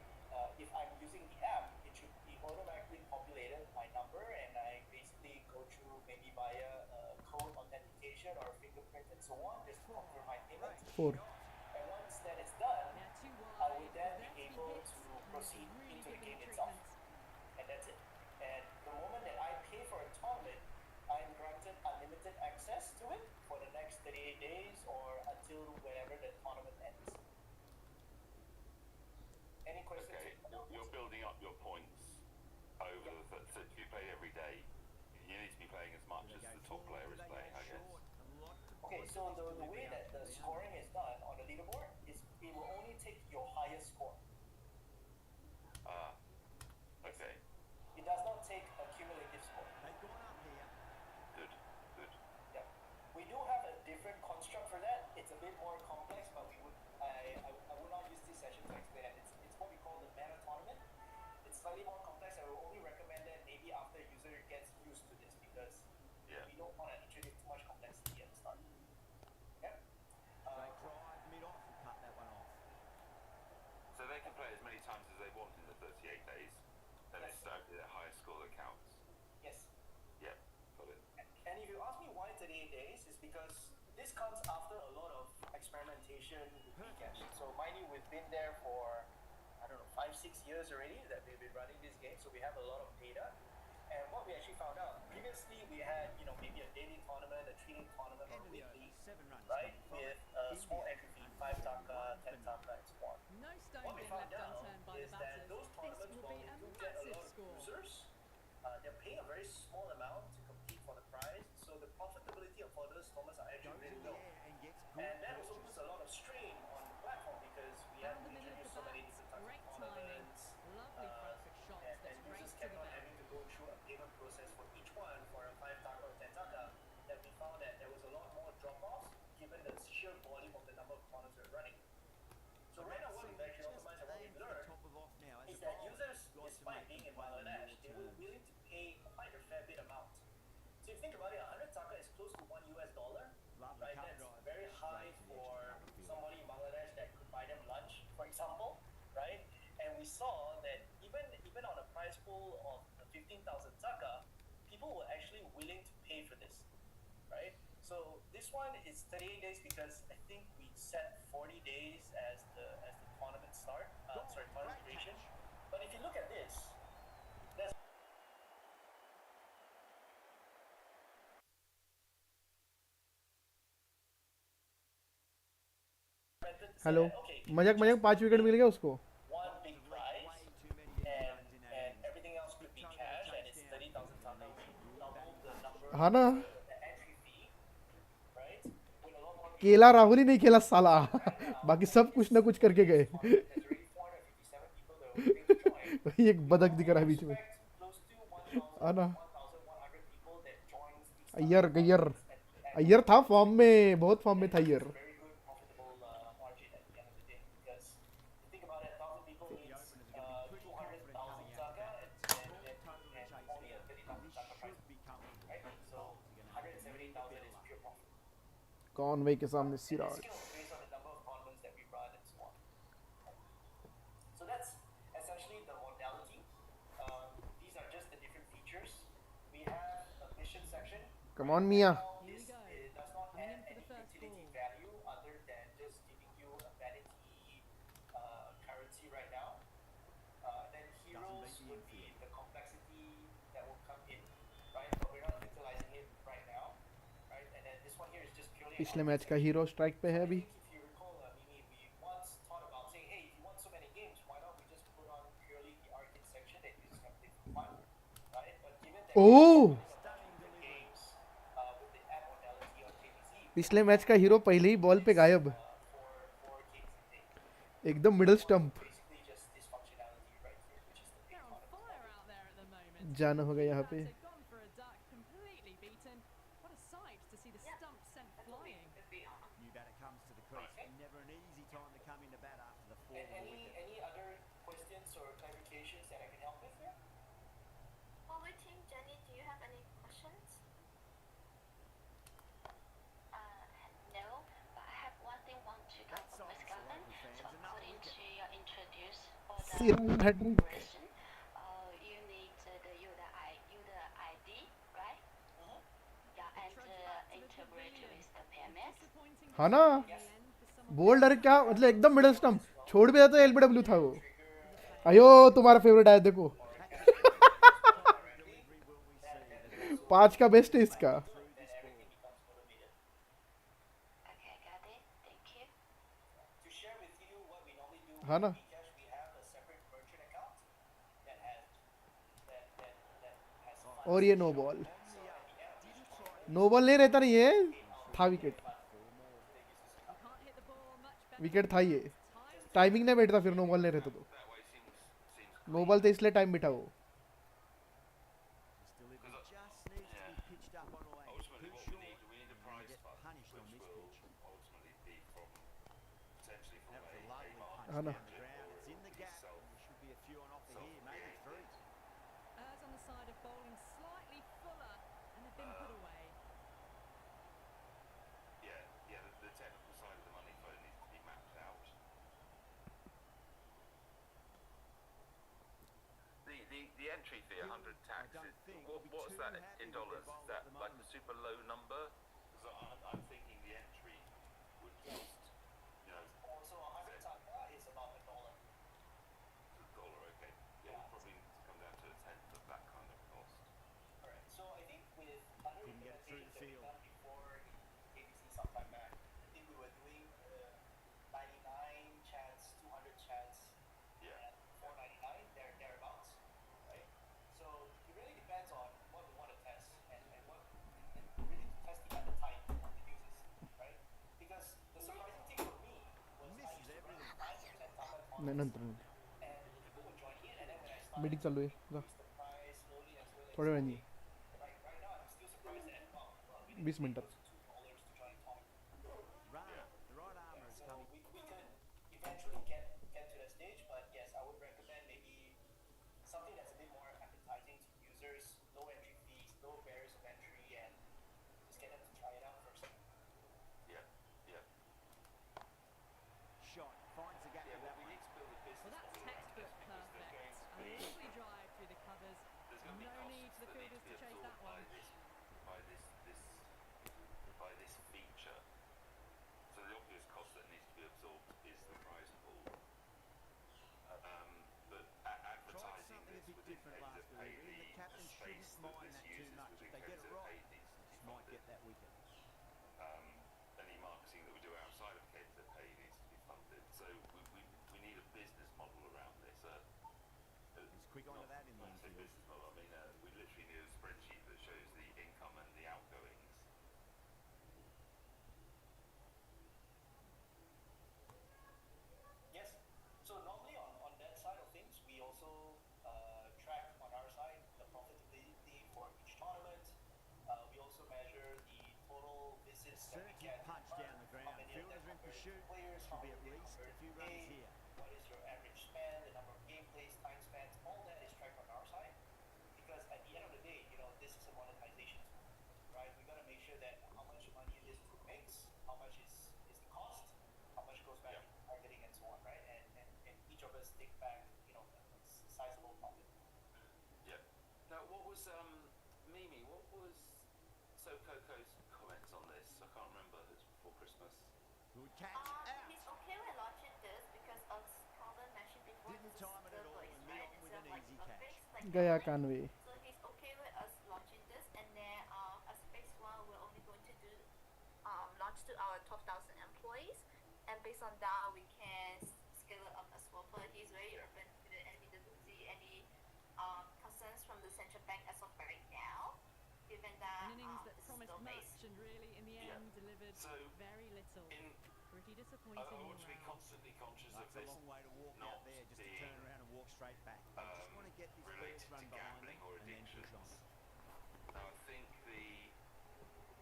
if I'm using the app, it should be automatically populated my number, and I basically go through maybe via code authentication or fingerprint and so on, just to confirm my payment. 4. And once that is done, Yeah, too I wide. would then There be to be able hit, to and it's proceed really into the given game the itself. treatment. unlimited access to it for the next 38 days or until whenever the tournament ends. Any questions? Okay, you're building up your points over so if you play every day, you need to be playing as much as the top player is playing, I guess. Okay, so the way that the scoring is done on the leaderboard is it will only take your highest score. Okay, It does not take a cumulative score. They've gone up here. good. Yeah. We do have a different construct for that. It's a bit more complex, but I would not use this session to explain it. It's what we call the meta tournament. It's slightly more complex. I will only recommend that maybe after a user gets used to this because we don't want to introduce too much complexity at the start. Okay? They drive mid-off and cut that one off. So they can play as many times as they want in the 38 days, and it's their highest score that counts. Yes. Yeah, got it. And if you ask me why 38 days, is because this comes after a lot of experimentation with Bcash. So mind you, we've been there for, I don't know, 5-6 years already that we've been running this game, so we have a lot of data. And what we actually found out, previously we had, maybe a daily tournament, a 3-day tournament, or a weekly, 7 runs. right, with a small entry fee, 5 taka, 10 taka, and so on. No stone What we being found left out unturned by is the that batters. those This tournaments, will while be we a do get a massive lot of score. users, they're paying a very small amount to compete for the prize, so the profitability for those tournaments are actually Goes really in the low. air and gets good And that also catches. puts a lot of strain on the platform because we have Down to the middle of introduce the so many bat, different types great of timing, tournaments. lovely front foot shots And that's users raced to kept the on back. having to go through a payment process for each one for a 5 taka or 10 taka, that we found that there was a lot more drop-offs given the sheer volume of the number of tournaments we're running. So right now what we've actually optimized and what we've learned Top of off now. As is a that bowler, users, you've got to despite make being them in play on Bangladesh, your they were terms. willing to pay quite a fair bit amount. So if you think about it, 100 taka is close to $1, Lovely right? cut That's drive. very high Straight to the edge of the for cover field. somebody in Bangladesh that could buy them lunch, for example, right? And we saw that even on a prize pool of 15,000 taka, people were actually willing to pay for this, right? So this one is 38 days because I think we set 40 days as the tournament start, tournament duration. But if you look at this, there's hello okay, मजाक मजाक 5 wicket मिल गया उसको. one big prize, Way too many end runs in that and innings. everything else could be cash, and it's 30,000 taka. We doubled the number हाँ ना. the entry fee, right? With a lot more केला राहुल ही नहीं खेला साला. बाकी सब कुछ ना कुछ करके गए. there's already 457 people that are willing to join. एक बदक दिख रहा है बीच में. Expect close to 1,000, हाँ ना. 1,100 people that joins these Iyer गय्यर tournaments Iyer था फॉर्म में, बहुत फॉर्म में था Iyer. very good profitable margin at the end of the day because you think about it, 1,000 people means 200,000 taka and only a 30,000 taka price, right? So 170,000 is pure profit. Conway के सामने And Siraj. it's scaled based on the number of tournaments that we run and so on. So that's essentially the modality. These are just the different features. We have a mission section. Come on, Mia. Here we This go. does not Coming add in for any the first utility ball. value other than just giving you a vanity currency right now. Then heroes beat the would be infield. the complexity that will come in, right? But we're not utilizing it right now, right? And then this one here is just purely. पिछले match का hero strike पे है I अभी. think if you recall, Mimi, we once thought about saying, hey, if you want so many games, why don't we just put on purely the arcade section that you just have to play for fun, right? But given that Oh! we have a bunch of different games with the app modality on KBC, पिछले match का hero पहले ही ball पे गायब. for games a day, एकदम middle stump. basically just this functionality right here, which is the big They're on part of the fire problem. out there at the moment. जान हो गया यहाँ पे. Batter gone for a duck, completely beaten. What a sight to see the stump sent flying. New batter comes to the crease. Never an easy time to come into bat after the four wicket. Any other questions or clarifications that I can help with here? While waiting, Jenny, do you have any questions? No, but I have one thing want to That confirm with side's Gavin. local fans, So another according wicket. to your introduce or the Siraj hat trick. version, you need the user ID, right? Yeah, and integrate with the PMS. Disappointing हाँ ना. in the end for some of bowled अरे क्या मतलब एकदम middle stump. छोड़ भी जाता LBW था वो. अयो तुम्हारा फेवरेट आया देखो. 5 का बेस्ट है इसका. हाँ ना. Bcash, we have a separate merchant account that has funds. और ये no ball. On the up, didn't try to no ball नहीं रहता नहीं है. था wicket. You can't hit the ball much better. Wicket था ये. Time टाइमिंग नहीं बैठता फिर नो बॉल नहीं रहता तो. That way seems no ball तो इसलिए टाइम बिठा वो. this delivery just needs to be pitched up on leg. ultimately Too what short. we need a and prize you get fund, punished on which this will pitch. ultimately be from potentially from That was a a lovely market punch I know. down the ground. It's in the gap. self- And there should be a few on offer here, maybe three. Errs on the side of bowling slightly fuller and have been put away. Yeah, the technical side of the money flow needs to be mapped out. The entry fee, 100 tax, I don't is, think we'll be what's too that happy in with their dollars? bowl Is that at the like a moment. super low number? Because I'm thinking the entry would cost, Also, 100 taka is about $1. the dollar, okay. Yeah, we'll probably need to come down to a tenth of that kind of cost. Correct. So I think with other Couldn't get it through implementations the that we've field. done before in KBC sometime back, I think we were doing 99 chats, 200 chats, Yeah. and 499, thereabouts, right? So it really depends on what we want to test and really to test the appetite of the users, right? Because the surprising thing for me was I Misses used to run everything. 9 to 10 taka नाही contests, नंतर. and people would join in, and then when I started meeting to चालू आहे. जा. increase the price slowly and slowly and थोड्या वेळाने. slowly, right now I'm still surprised that well, we 20 didn't pay मिनिटात. close to $2 to join Tom. Runner, the right armour is So coming. we could eventually get to that stage, but yes, I would recommend maybe something that's a bit more appetizing to users, low entry fees, low barriers of entry, and just get them to try it out first. Yeah. Shot, finds the gap Yeah, with well, that we one. need to build a Well, business that's model around this textbook because there's going perfect. to A be lovely drive through the covers. there's going to be No costs need for the that need fielders to to be chase that absorbed one. by this feature. So the obvious cost that needs to be absorbed is the prize pool. But advertising something a this bit within different Caves last that pay delivery, and the captain space shouldn't that mind this that too uses much. If within they get Caves it that right, pay needs to be this might funded. get that wicket. Any marketing that we do outside of Caves that pay needs to be funded. So we need a business model around this. He's quick onto that in the When I say infield. business model, I mean we literally need a spreadsheet that shows the income and the outgoings. Yes. So normally on that side of things, we also track on our side the profitability for each tournament. We also measure the total visits that we Certainty get. punch down the ground. How many of them Fielders are in converted to pursuit. players, Should how be many at they least a converted few to runs game, here. what is your average span, the number of game plays, time spent, all that is tracked on our side. Because at the end of the day, this is a monetization tool, right? We got to make sure that how much money this tool makes, how much is the cost, how much goes back to marketing and so on, right? And each of us take back, a sizable profit. Yeah. Now, what was Mimi? What was Sokoko's comments on this? I can't remember. It was before Christmas. Good catch. Out. He's okay with launching this because as Colin mentioned before, Didn't this is time it at all turquoise, and lit right? on with Instead an of like easy a catch. fix like गया that. कानवे. So he's okay with us launching this, and then as phase one, we're only going to do launch to our top 1,000 employees, and based on that, we can scale it up as well. But he's very open to any concerns from the central bank as of right now, given that An innings that this is promised still much based. and really, in the end, delivered So, very little. Pretty I disappointing want all to be round. constantly conscious of That's a this long way to walk not out there just to being turn around and walk straight back. They just want to get this related first to run behind gambling them or and then push on. addictions. Now, I think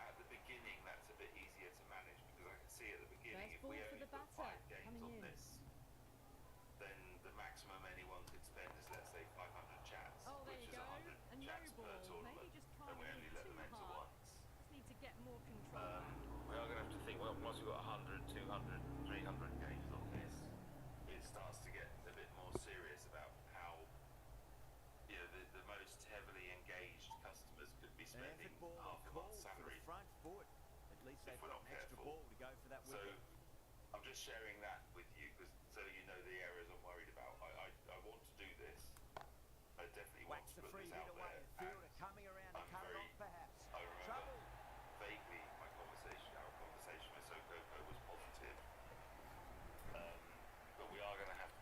at the beginning that's a bit easier to manage because I can see at the beginning First if ball we for only the put batter 5 games coming on in. this, then the maximum anyone could spend is let's say 500 chats, Oh, there which you is go. 100 A no chats per ball. tournament, Maybe just try and we and only hit let too them enter hard. once. Just need to get more control back. We are going to have to think, well, once we've got 100, 200, 300 games on this, it starts to get a bit more serious about how the most heavily engaged customers could be An spending effort ball half a called month's for the salary. front foot. At least If they've we're got not an extra careful. ball to go for that So wicket. I'm just sharing that with you so you know the areas I'm worried about. I want to do this. I definitely want Whacks to the put free this hit out away. there. The fielder and coming around to I'm cut it very- off perhaps. I remember Trouble. vaguely our conversation with Sokoko was positive. But we are going to have to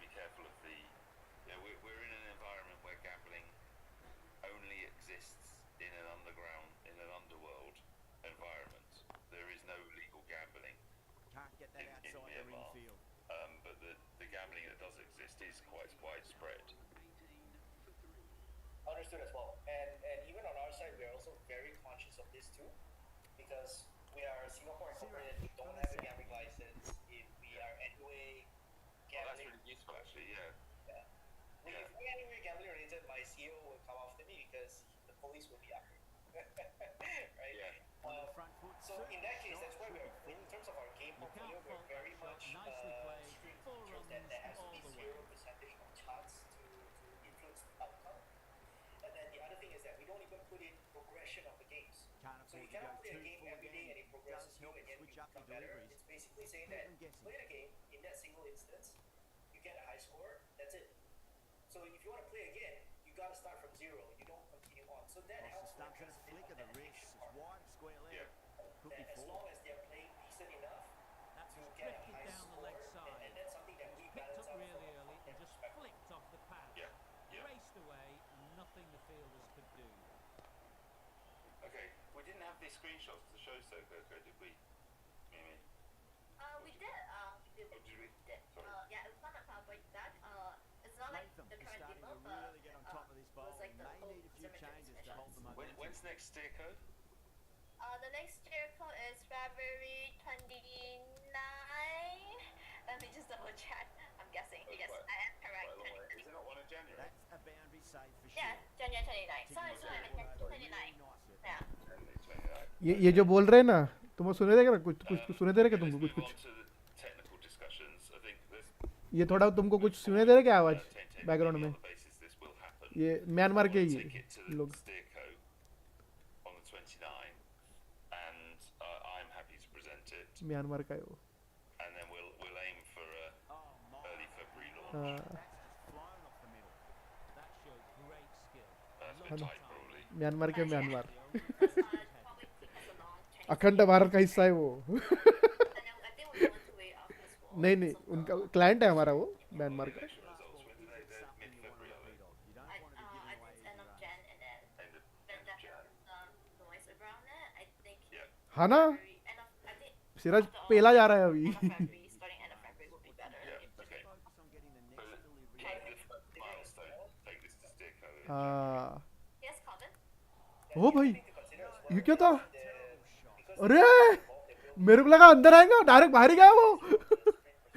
in inside the ring Myanmar, field. but the gambling that does exist is quite widespread. Understood as well. And even on our side, we are also very conscious of this too, because we are Singapore incorporated. We don't have a gambling license. If we are anyway Oh, that's gambling, really useful, actually. Yeah. yeah. Yeah. If we're anyway gambling related, my CEO will come after me because the police will be after me. Right? Yeah. On the front foot, So in that case, that's why should we're, be in full. terms of our game You can't portfolio, we're fault very that much shot. Nicely played. strict Four in terms that runs there has to all be the way. 0% of chance to influence the outcome. And then the other thing is that we don't even put in progression of the games. Can't So you afford to go cannot play a too game full every day again. and it Does progresses you help and then you switch up become the better. deliveries. It's basically saying Keep that them guessing. play the game in that single instance, you get a high score, that's it. So if you want to play again, you got to start from zero. You don't continue on. So that Off the helps stumps and a address a bit flick of of the that wrist. addiction It's part. wide of square leg. Yeah. Could be That as full. long as they're playing decent enough That to was get a drifted high down the score, leg side. and that's something that we Picked balance up out really from a early and content just perspective. flicked off the pad. Yeah. Yeah. Raced away. Nothing the fielders could do. Okay. We didn't have these screenshots to show so Coco, did we? Mimi? We did. Oh, did we? Sorry. Yeah, it was not a PowerPoint that. It's not like Latham the is current starting demo, to but really get on top of this it bowl. was like the May whole need a few changes to hold the momentum. When's next steer code? The next year code is February 29. Let me just double check. I'm guessing. Oh, Yes, quite- I am correct. Quite a long way. Is there not one in January? That's a boundary save for Yeah, sure. January 29. Sorry, Ticking sorry, the scoreboard over 29. really nicely. Yeah. January 29. ये जो बोल रहे हैं ना तुम सुने देगा ना कुछ कुछ कुछ सुने दे रहे क्या Okay, तुमको let's कुछ move कुछ on to the technical discussions. I think there's ये थोड़ा तुमको कुछ सुने दे रहे क्या आवाज tentatively बैकग्राउंड on में the basis this will happen. ये म्यांमार के ही Take it to the लोग Steerco on the 29, and I'm happy to present it, Myanmar का है वो and then we'll aim for a Oh my. early February launch. हाँ, That's just flown off the middle. That showed great skill. That's a Lot bit of tight, time. probably. Myanmar के Myanmar Probably because the long Chinese अखंड भारत का हिस्सा है वो and then I think we want to wait after this war. नहीं नहीं उनका client है हमारा वो म्यांमार का Election results, when do they? They're mid-February, are they? You don't I want to be think giving away it's end of your Jan, and then End of that Jan. has some noise around it. I think Yeah. हाँ ना February, end of, I think Siraj after all, पेला जा रहा है अभी end of February, starting end of February would be better. Yeah, If okay. focus on getting the But next delivery. the first milestone, take this to Steerco. in हाँ Yes, Colin. ओ भाई Thing to consider as well ये क्या था is the- because अरे involved, they will मेरे को लगा अंदर आएगा डायरेक्ट बाहर ही गया वो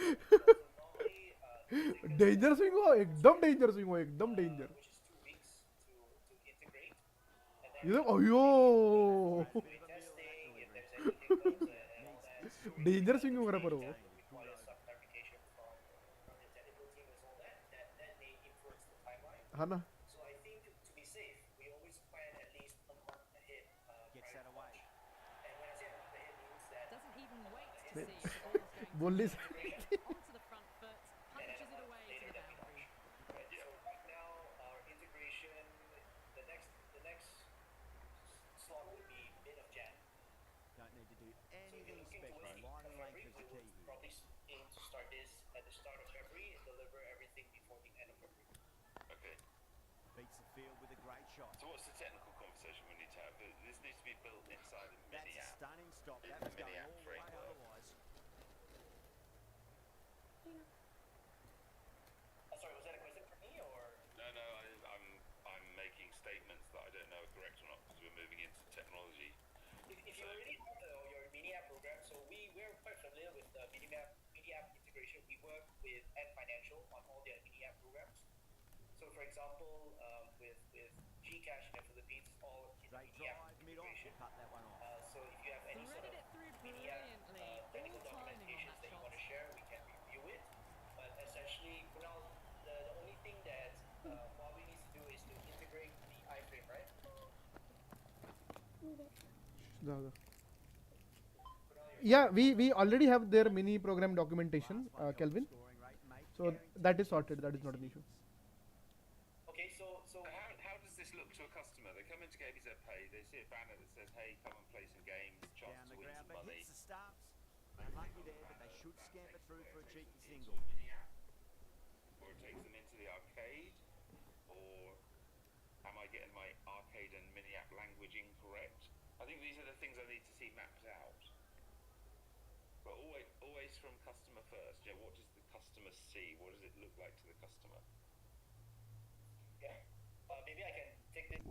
normally डेंजर स्विंग हो एकदम डेंजर स्विंग हो एकदम danger which is 2 weeks to integrate, and then ये तो अयो testing if there's any hiccups and all that. Danger swing हो रहा पर वो Requires some clarification from the technical team and all that may influence the timeline. हाँ ना So I think to be safe, we always plan at least a month ahead. Gets prior that to away. launch. And when I say a month ahead, means that Doesn't even wait to see if the ball's going बोल नहीं to सकते onto the front foot, punches it away to later the than we boundary. launch. Right? So right now, our integration, the next slot would be mid of Jan. Don't need to do So if you're anything looking special. towards Line and length February, is we the key would here. probably aim to start this at the start of February and deliver everything before the end of February. Okay. Beats the field with a great shot. So what's the technical conversation we need to have? This needs to be built inside a That's mini a app. stunning stop. It's That a was going mini app all the way framework. otherwise. Sorry, was that a question for me or? No, I'm making statements that I don't know are correct or not because we're moving into technology. If you already have your mini app program, so we're quite familiar with mini app integration. We work with Ant Financial on all their mini app programs. So for example, with Gcash in the Philippines, it's all in Great mini app drive mid-on. integration. Cut that one off. So if you have any sort Threaded of it through mini app brilliantly. technical All timing on documentations that that you shot. want to share, we can review it. But essentially, for now, the only thing that Huawei needs to do is to integrate the iframe, right? yeah we already have their mini program documentation Last one helped Kelvin scoring rate, mate. so that is sorted that is not an issue Okay, so How does this look to a customer? They come into KBZ Pay, they see a banner that says, "Hey, come and play some games, chance Down to the win ground, some but money." hits the stumps. Unlucky there, but they should scamper through for a cheeky single. Mini app, or it takes them into the arcade, or am I getting my arcade and mini app language incorrect? I think these are the things I need to see mapped out. But always always from customer first. Yeah, what does the customer see? What does it look like to the customer? Yeah. Maybe I can take this.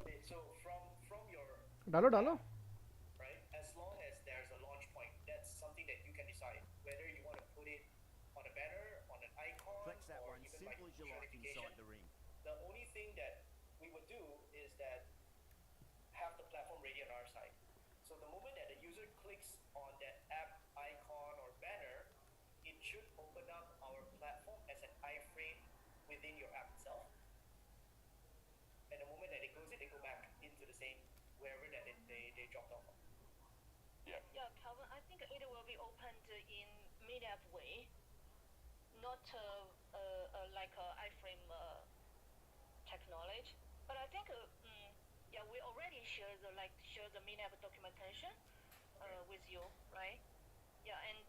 Okay, so from your डालो डालो. right, as long as there's a launch point, that's something that you can decide whether you want to put it on a banner, on an icon, Flex that or one even simple by as you push like notification. inside the ring. The only thing that we would do is that have the platform ready on our side. So the moment that the user clicks on that app icon or banner, it should open up our platform as an iframe within your app itself. And the moment that they close it, they go back into the same wherever that they dropped off. Yeah. Yeah, Calvin, I think it will be opened in mid-app way, not like iframe technology. But I think, yeah, we already share the mid-app documentation with you, right? Yeah, and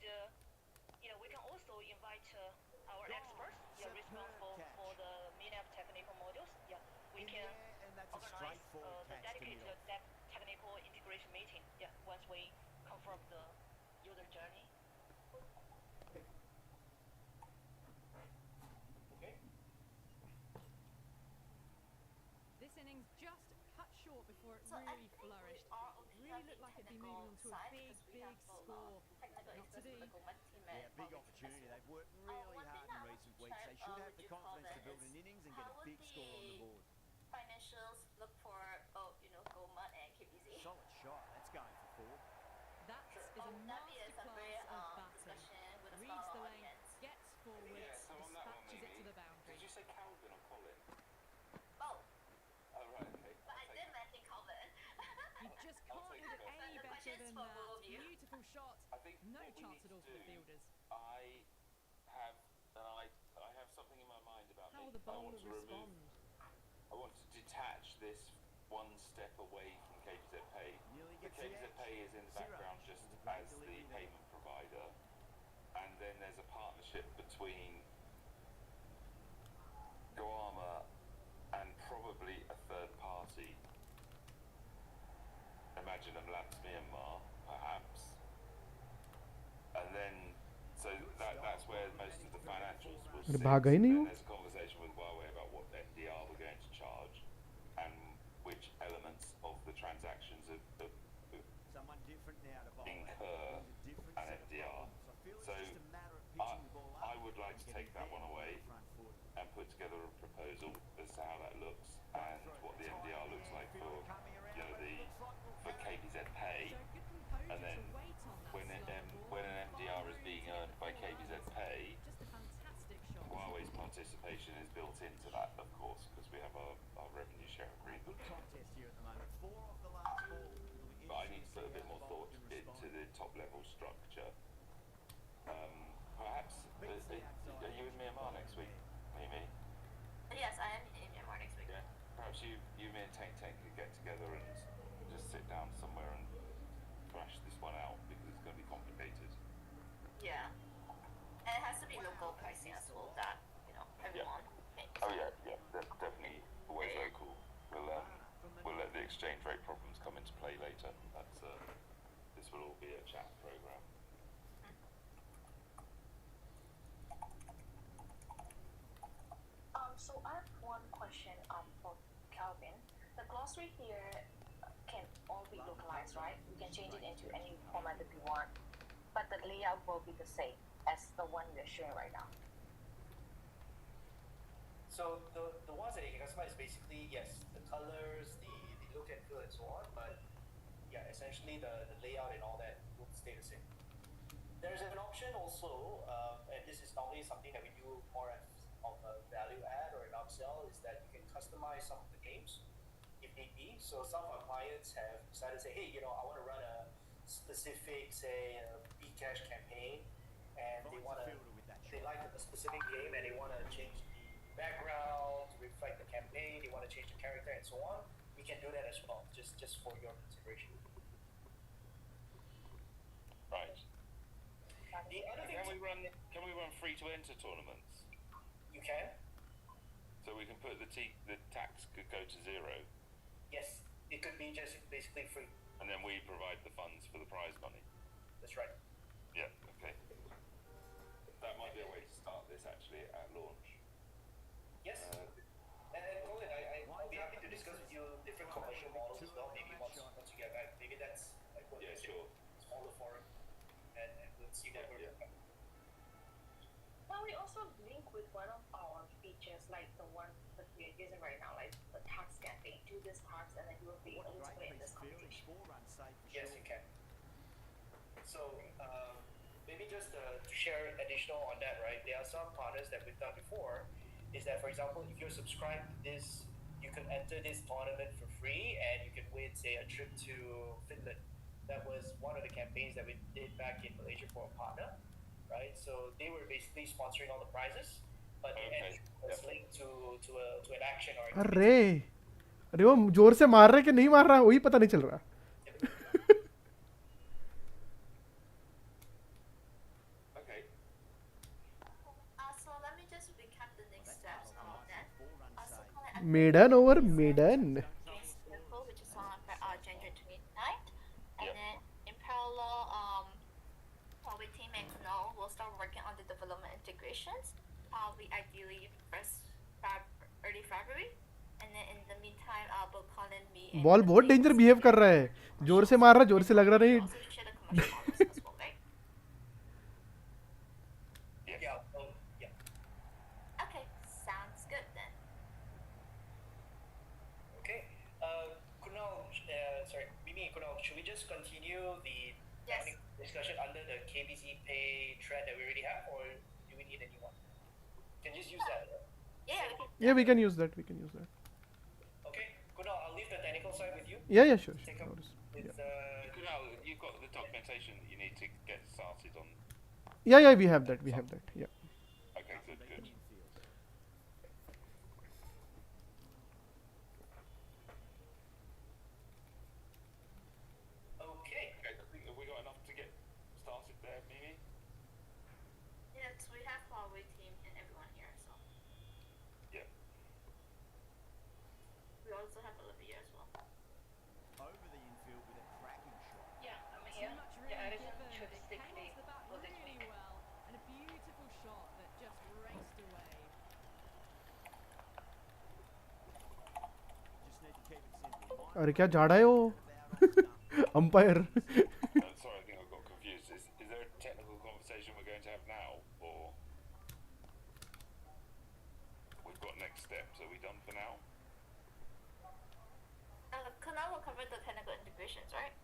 yeah, we can also invite our experts, responsible catch. for the mid-app technical modules. Yeah, we In the can air, and that's a organize straightforward the catch to dedicated middle. technical integration meeting. Yeah, once we confirm the user journey. Okay? This innings just cut short before it So I really think flourished. we are It okay really on looked the like it'd be technical moving on to a side big, because we big have a score. technical Not to experts be. with the Goldman team Yeah, at big Bobby opportunity. as well. They've worked really One hard thing in I want recent to weeks. check They should have with the you, confidence to Calvin, build is an innings and how get a would big score on the the board. financials look for Goldman and KBZ? Solid shot. That's going for four. That is a That be some very masterclass of batting. discussion with a Reads the smaller length, audience. gets forwards, Yeah, so on that one, dispatches it to Mimi, the boundary. did you say Calvin or Colin? Oh, Oh, right, okay. but I did mention Calvin. You just I'll can't take hit it it. any The better questions than for that. both of you. Beautiful shot. I think No what we chance need at all to for the do, fielders. I have something in my mind about How will me. the bowler respond? I want to detach this one step away from KBZ Pay. Nearly The gets the KBZ edge. Pay is in the Zero. background just With a great as the delivery there. payment provider, and then there's a partnership between Goama and probably a third party. Imagine them Labs Myanmar, perhaps. And then, so that's where most of the financials will अरे sit. भागा ही नहीं Then हो. there's a conversation with Huawei about what MDR we're going to charge and which elements of the transactions of Someone different now to bowl. incur Brings a different an set of MDR. problems. I feel it's So just a matter of pitching the ball up. I would like and to getting take that them one away on the front foot. and put together a proposal as to how that looks and what the MDR looks like for for KBZ Pay. Showed good composure And then to wait on that when slower ball. an MDR is being earned by KBZ Pay, Just a fantastic shot. Huawei's participation is built into that, of course, because we have our revenue share agreement. Good contest here at the moment. 4 off the last ball. But I need to put a bit more thought into the top level structure. Perhaps, are you in Myanmar next week, Mimi? Yes, I am in Myanmar next week. Yeah. Perhaps you, me and Tank could get together and just sit down somewhere and thrash this one out because it's going to be complicated. Yeah. And it has to be local pricing as well that, everyone makes. Oh yeah, definitely always local. We'll let the exchange rate problems come into play later. This will all be a chat program. So I have one question for Calvin. The glossary here can all be localized, right? We can change it into any format that we want, but the layout will be the same as the one we're showing right now. So the ones that you can customize is basically, yes, the colors, the look and feel and so on, but yeah, essentially the layout and all that will stay the same. There's an option also, and this is normally something that we do more as of a value add or an upsell, is that you can customize some of the games if need be. So some of our clients have decided to say, hey, I want to run a specific, say, Bcash campaign, and they like a specific game and they want to change the background to reflect the campaign, they want to change the character and so on. We can do that as well, just for your consideration. Right. The other thing Can we run free to enter tournaments? you can, So we can put the tax could go to 0, yes, it could be just basically free. and then we provide the funds for the prize money. That's right. Yeah. Okay. launch. Yes. And Colin, I'll be happy to discuss with you different commercial models as well. Maybe once you get back, maybe that's like what Yeah, you say, sure. smaller forum, and we'll see what we're. Well, we also link with one of our features, like the one that we are using right now, like the tax campaign. Do this tax, and then you will be able to play in this competition. Yes, you can. So maybe just to share additional on that, right? There are some partners that we've done before. Is that, for example, if you're subscribed to this, you can enter this tournament for free, and you can win, say, a trip to Finland. That was one of the campaigns that we did back in Malaysia for a partner, right? So they were basically sponsoring all the prizes, but the entry was linked to an action or अरे अरे वो जोर से मार रहा है कि नहीं मार रहा वही पता नहीं चल रहा. Okay. So let me just recap the next steps on that. So Maiden over Maiden. which is on January 29th, and then in parallel, with Team Know, we'll start working on the development integrations. We ideally early February, and then in the meantime, both Colin, me, and ball बहुत danger behave कर रहा है. जोर से मार रहा, जोर से लग रहा नहीं. also share the commercial models as well, right? Yeah. Okay, sounds good then. Okay. Kunal, sorry, Mimi, Kunal, should we just continue the technical discussion under the KBC Pay thread that we already have, or do we need a new one? You can just use that. Yeah, we can use that. We can use that. Okay, Kunal, I'll leave the technical side with you. Yeah, sure. Take up with Kunal, you've got the documentation that you need to get started on. Yeah, we have that. Yeah. Okay, good. Okay. I think have we got enough to get started there, Mimi? Yes, we have Huawei team and everyone here, so. Yeah. We also have Olivia as well. Over the infield with a cracking shot. Yeah, I'm Too here. much Yeah, room I just given. should It stick came me off the bat for this really week. well, and a beautiful shot that just raced away. Just need to keep it simple. अरे क्या झाड़ा है वो? Umpire. Sorry, I think I got confused. Is there a technical conversation we're going to have now, or we've got next steps? Are we done for now? Kunal will cover the technical integrations, right?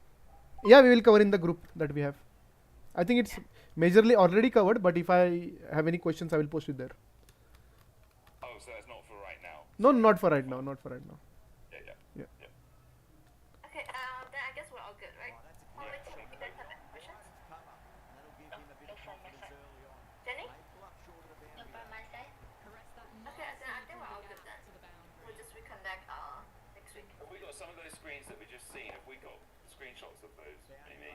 Yeah, we will cover in the group that we have. I think it's majorly already covered, but if I have any questions, I will post it there. Oh, so that's not for right now. No, not for right now. Yeah. Okay, then I guess we're all good, right? Huawei team, you guys have any questions? That'll give him a bit of confidence early on. Jenny? Pull up short of the No, boundary. by my side. Caress that Okay, then I think we're all nice good then. to the boundary. We'll just reconnect next week. Have we got some of those screens that we just seen? Have we got screenshots of those, Mimi?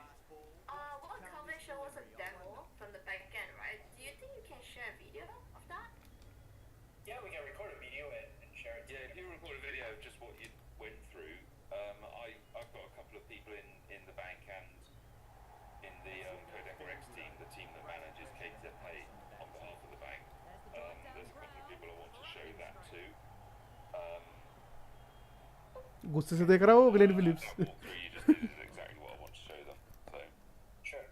What Calvin showed was a demo from the back end, right? Do you think you can share a video of that? Yeah, we can record a video and share it. Yeah, if you record a video of just what you went through, I've got a couple of people in the bank and in the Codecker X team, the team that manages Cater Pay on behalf of the bank. There's a couple of people I want to show that to. गुस्से से देख रहा हो Glenn Phillips. That walkthrough you just did is exactly what I want to show them. So Sure.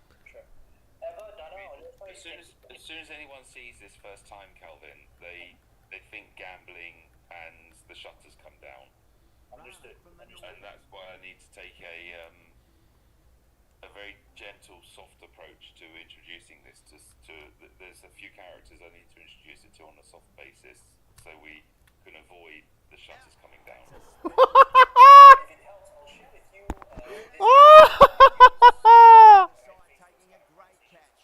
Eva, Dana, on your side. as soon as anyone sees this first time, Calvin, they think gambling and the shutters come down. Understood. And that's why I need to take a very gentle, soft approach to introducing this. There's a few characters I need to introduce it to on a soft basis, so we can avoid the shutters coming down. If it helps, I'll share with you Taking a great catch.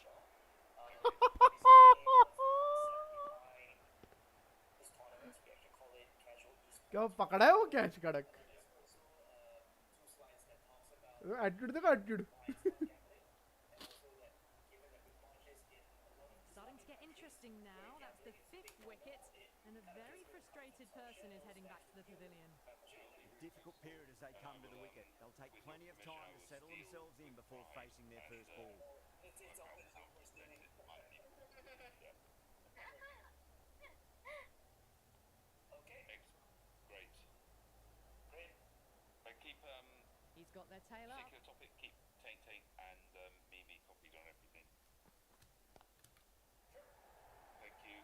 this tournament. We actually call it casual esports. क्या पकड़ा है वो catch कड़क? Two slides that talks about attitude देखो attitude. gambling, and also that given that we've launched this in a lot of Starting to get interesting now. That's the 5th wicket, and a very frustrated person is heading back to the pavilion. Difficult period as they come to the wicket. They'll take plenty of time to settle themselves in before facing their first ball. it's often awkward thing. got their tail up. Particular topic, keep Taint and Mimi copied on everything. Thank you.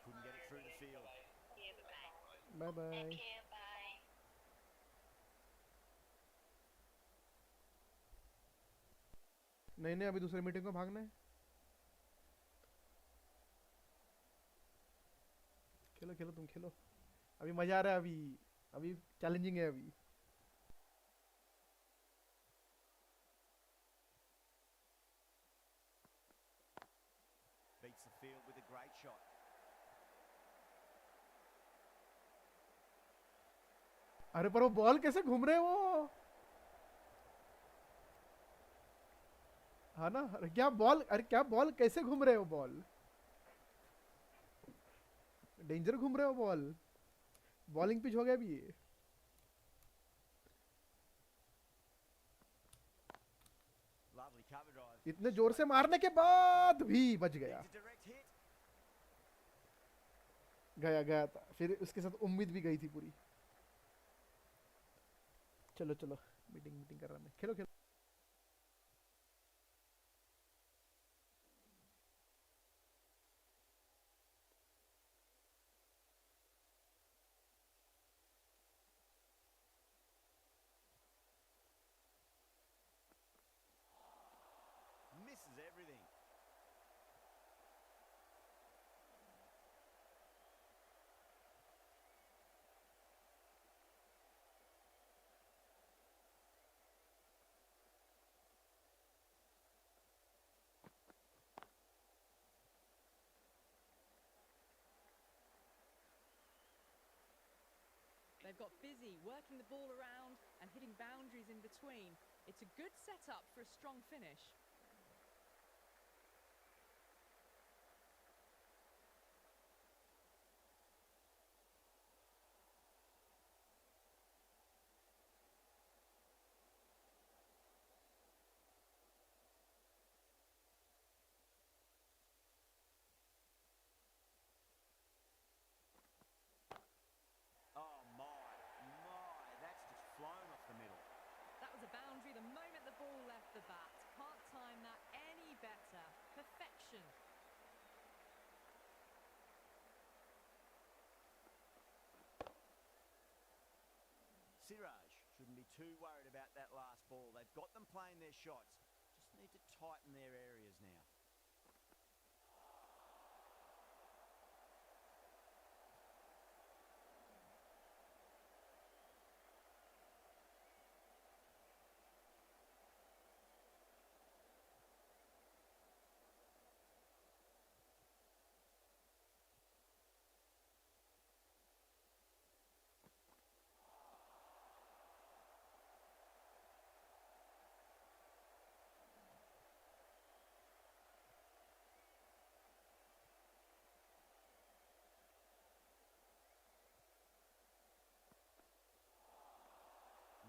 Couldn't get it through the field. Bye bye. नहीं नहीं, अभी दूसरे meeting को भागना है. खेलो खेलो, तुम खेलो. अभी मजा आ रहा है. अभी अभी चैलेंजिंग है. अभी Beats the field with a great shot. अरे पर वो बॉल कैसे घूम रहे हैं वो. हाँ ना. अरे क्या बॉल, अरे क्या बॉल कैसे घूम रहे हो. बॉल डेंजर घूम रहे हो. बॉल बॉलिंग पिच हो गया अभी ये. Lovely cover drive. इतने जोर से मारने के बाद भी बच गया. Needs a direct hit. गया गया था. फिर उसके साथ उम्मीद भी गई थी पूरी. चलो चलो, मीटिंग मीटिंग कर रहा मैं. खेलो खेलो. Misses everything. They've got busy working the ball around and hitting boundaries in between. It's a good setup for a strong finish. Oh my, that's just flown off the middle. That was a boundary the moment the ball left the bat. Can't time that any better. Perfection. Siraj shouldn't be too worried about that last ball. They've got them playing their shots. Just need to tighten their areas now.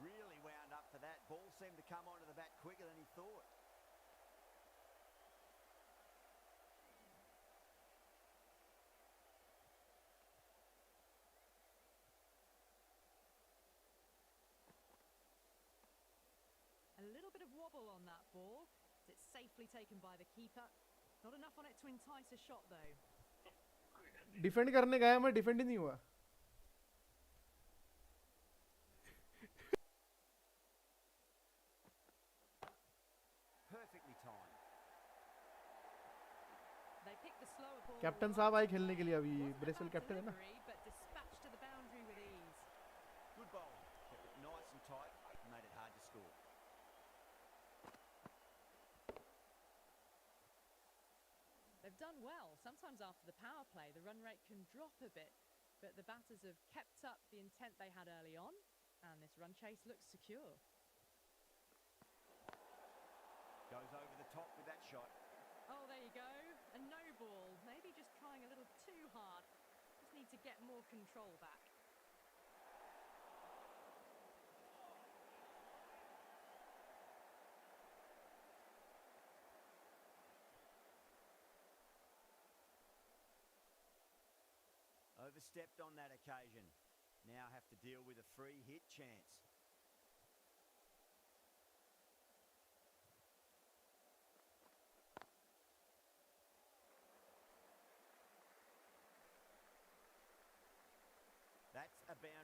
Really wound up for that. Ball seemed to come onto the bat quicker than he thought. A little bit of wobble on that ball. It's safely taken by the keeper. Not enough on it to entice a shot though. Defend करने गया मैं, defend ही नहीं हुआ. Perfectly timed. They picked the slower ball. Captain साहब आए खेलने के लिए. अभी ब्रेसवेल कैप्टन है ना. Delivery, but dispatched to the boundary with ease. Good bowling. Kept it nice and tight and made it hard to score. They've done well. Sometimes after the power play, the run rate can drop a bit, but the batters have kept up the intent they had early on, and this run chase looks secure. Goes over the top with that shot. Oh, there you go. A no ball. Maybe just trying a little too hard. Just need to get more control back. Overstepped on that occasion. Now have to deal with a free hit chance.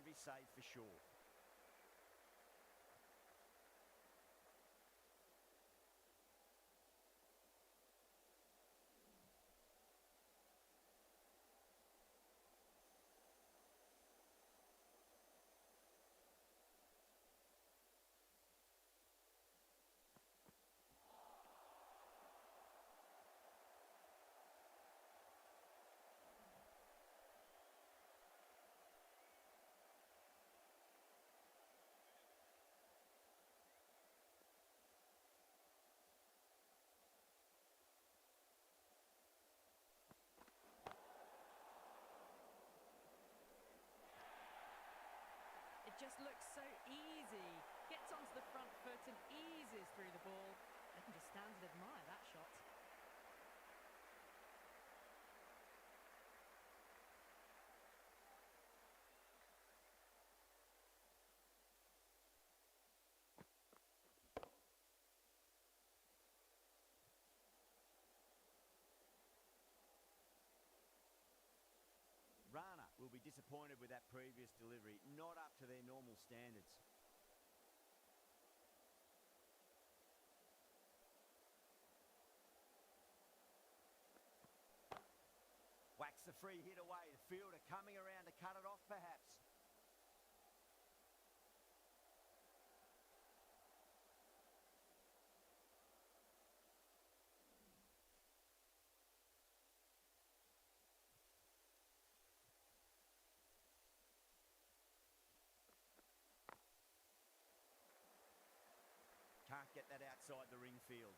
be safe for sure. It just looks so easy. Gets onto the front foot and eases through the ball. I can just stand and admire that shot. Rana will be disappointed with that previous delivery, not up to their normal standards. Whacks the free hit away. The fielder coming around to cut it off perhaps. Can't get that outside the ring field.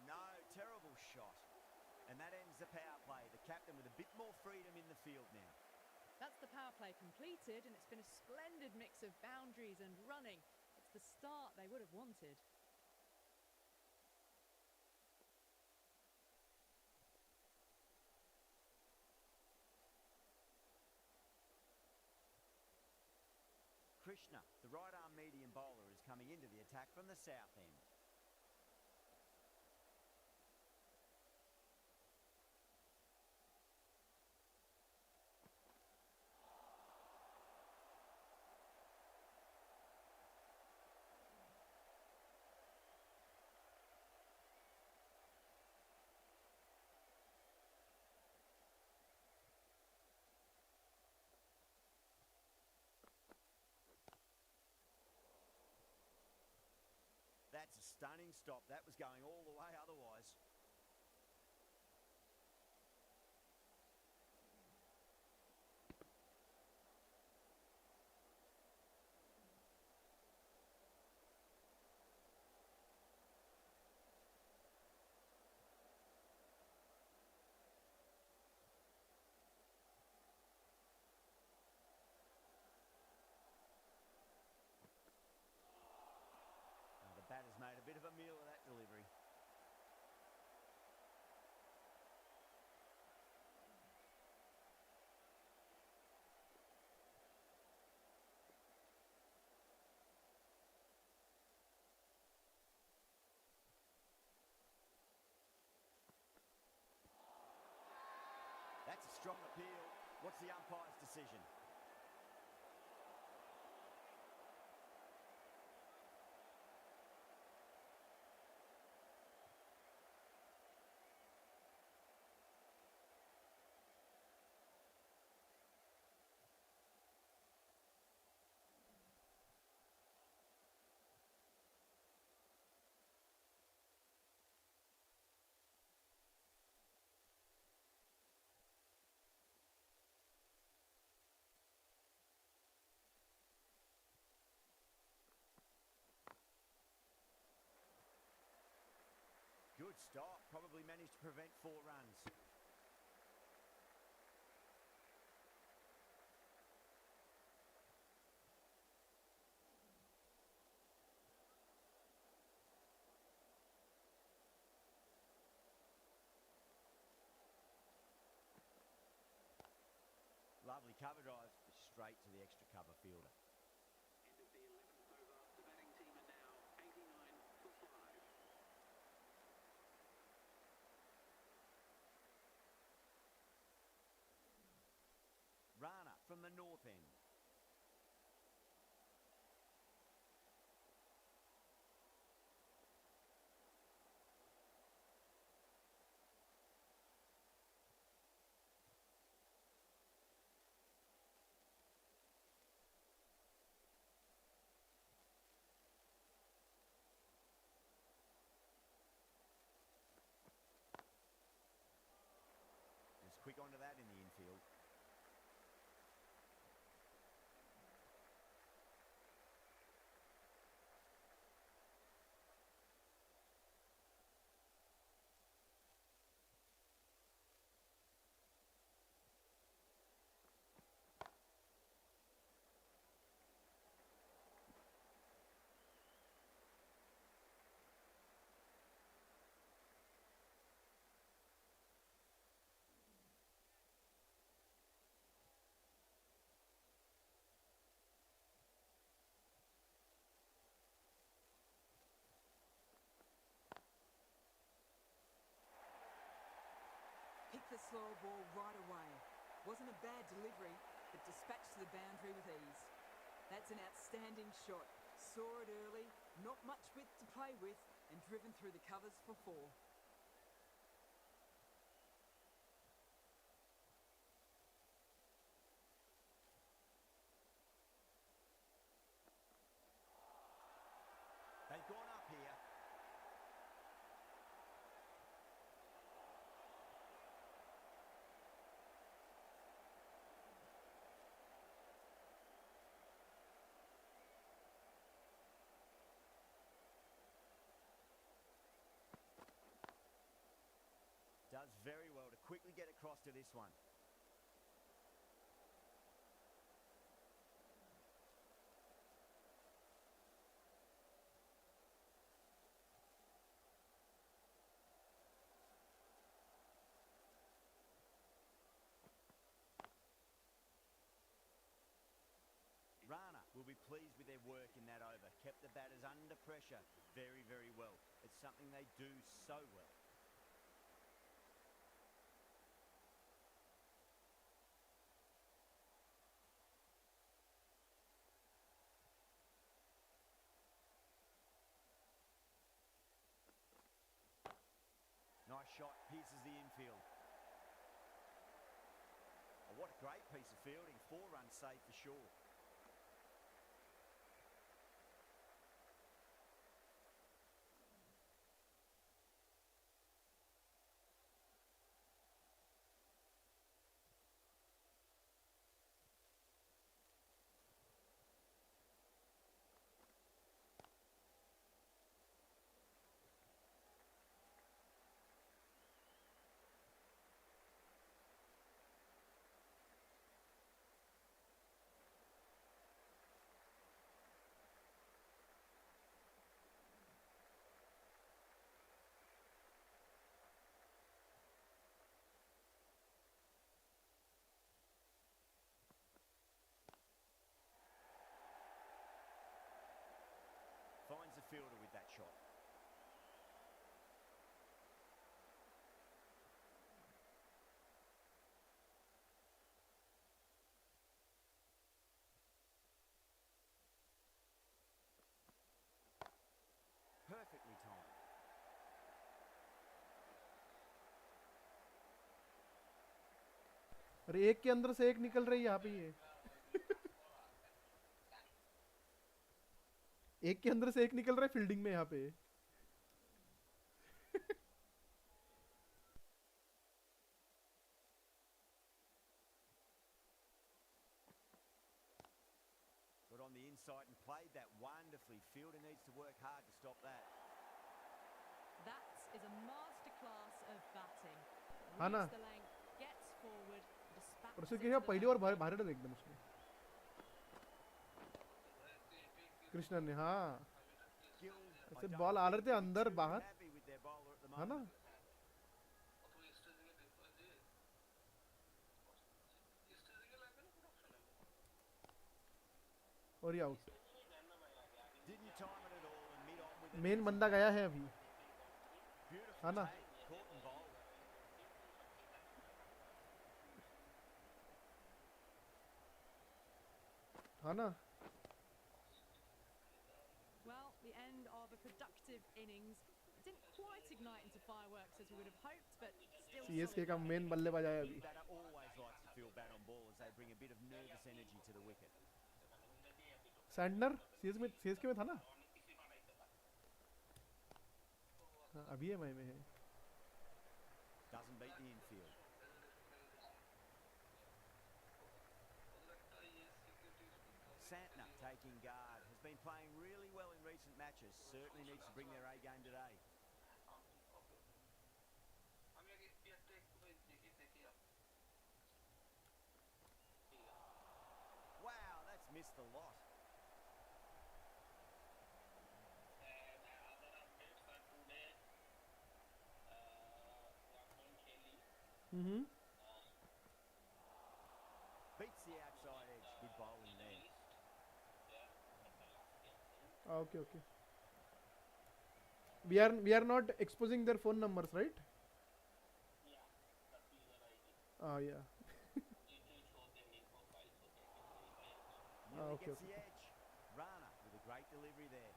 No, terrible shot. And that ends the power play. The captain with a bit more freedom in the field now. That's the power play completed, and it's been a splendid mix of boundaries and running. It's the start they would have wanted. Krishna, the right arm medium bowler, is coming into the attack from the south end. That's a stunning stop. That was going all the way otherwise. The batter's made a bit of a meal of that delivery. That's a strong appeal. What's the umpire's decision? Good stop. Probably managed to prevent 4 runs. Lovely cover drive, straight to the extra cover fielder. End of the 11th over. The batting team are now 89 for 5. Rana from the north end. Just quick onto that in the infield. Picked the slower ball right away. Wasn't a bad delivery, but dispatched to the boundary with ease. That's an outstanding shot. Saw it early, not much width to play with, and driven through the covers for 4. They've gone up here. Does very well to quickly get across to this one. Rana will be pleased with their work in that over. Kept the batters under pressure very, very well. It's something they do so well. Nice shot, pierces the infield. Oh, what a great piece of fielding. 4 runs saved for sure. Finds the fielder with that shot. Perfectly timed. अरे एक के अंदर से एक निकल रही है यहाँ पे ये एक के अंदर से एक निकल रहा है फील्डिंग में यहाँ पे Got on the inside and played that wonderfully. Fielder needs to work hard to stop that. That's is a masterclass of batting. हाँ ना? Reads the length, gets forward, dispatches परसों it की to the पहली और boundary. बाहर एकदम उसने कृष्णन ने हाँ Gill, I ऐसे don't बॉल आ रहे think थे will be अंदर too बाहर happy with their bowler at the है ना moment. और ये out Didn't time it at all and mid on with an main easy बंदा गया है अभी beautiful है ना take, caught and bowled. है ना Well, the end of a productive innings. It didn't quite ignite into fireworks as we would have hoped, but still CSK solid का work. Main बल्लेबाज आया अभी Batter always likes to feel bad on ball as they bring a bit of nervous energy to the wicket. Santner CSK में था ना हाँ, अभी MI में है Doesn't beat the infield. Santner taking guard, has been playing really well in recent matches, certainly needs to bring their A game today. Wow, that's missed a lot. Beats the outside edge, good bowling there. okay we are not exposing their phone numbers right yeah Nearly okay, gets okay. the edge. Rana with a great delivery there.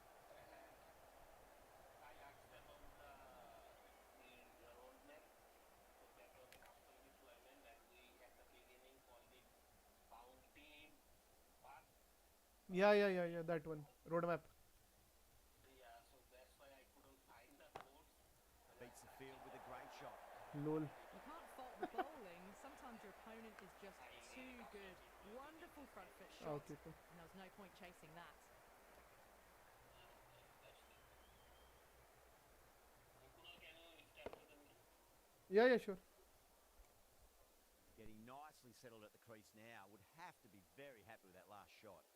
yeah that one roadmap Beats the field with a great shot. lol You can't fault the bowling. Sometimes your opponent is just too good. Wonderful front foot shot, okay cool. and there was no point chasing that. yeah sure Getting nicely settled at the crease now. Would have to be very happy with that last shot.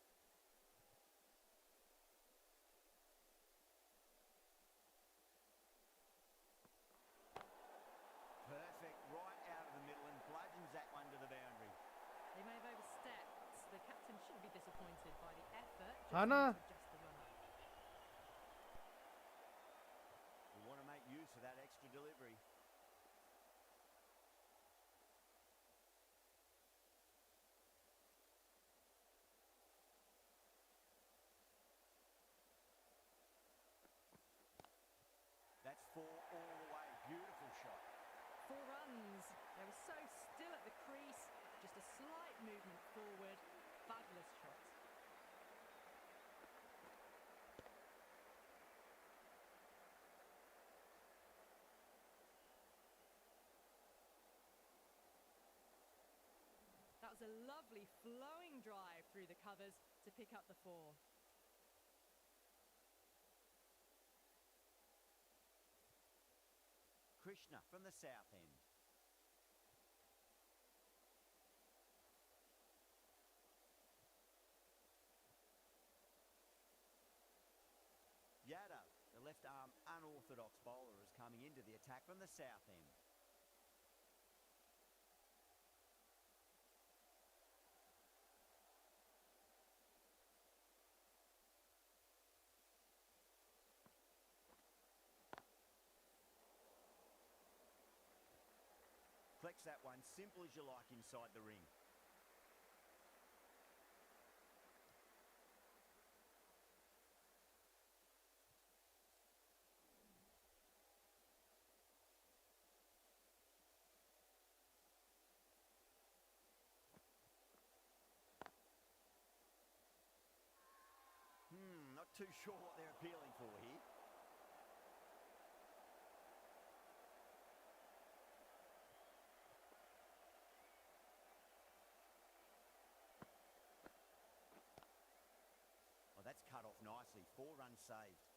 Perfect, right out of the middle and bludgeons that one to the boundary. They may have overstepped. The captain shouldn't be disappointed by the effort. Just Hana. need to adjust the run-up. We want to make use of that extra delivery. That's 4 all the way. Beautiful shot. 4 runs. They were so still at the crease. Just a slight movement forward. Fabulous shot. That was a lovely flowing drive through the covers to pick up the 4. Krishna from the south end. Yadav, the left arm unorthodox bowler, is coming into the attack from the south end. Collects that one simple as you like inside the ring. Not too sure what they're appealing for here. Oh, that's cut off nicely. 4 runs saved.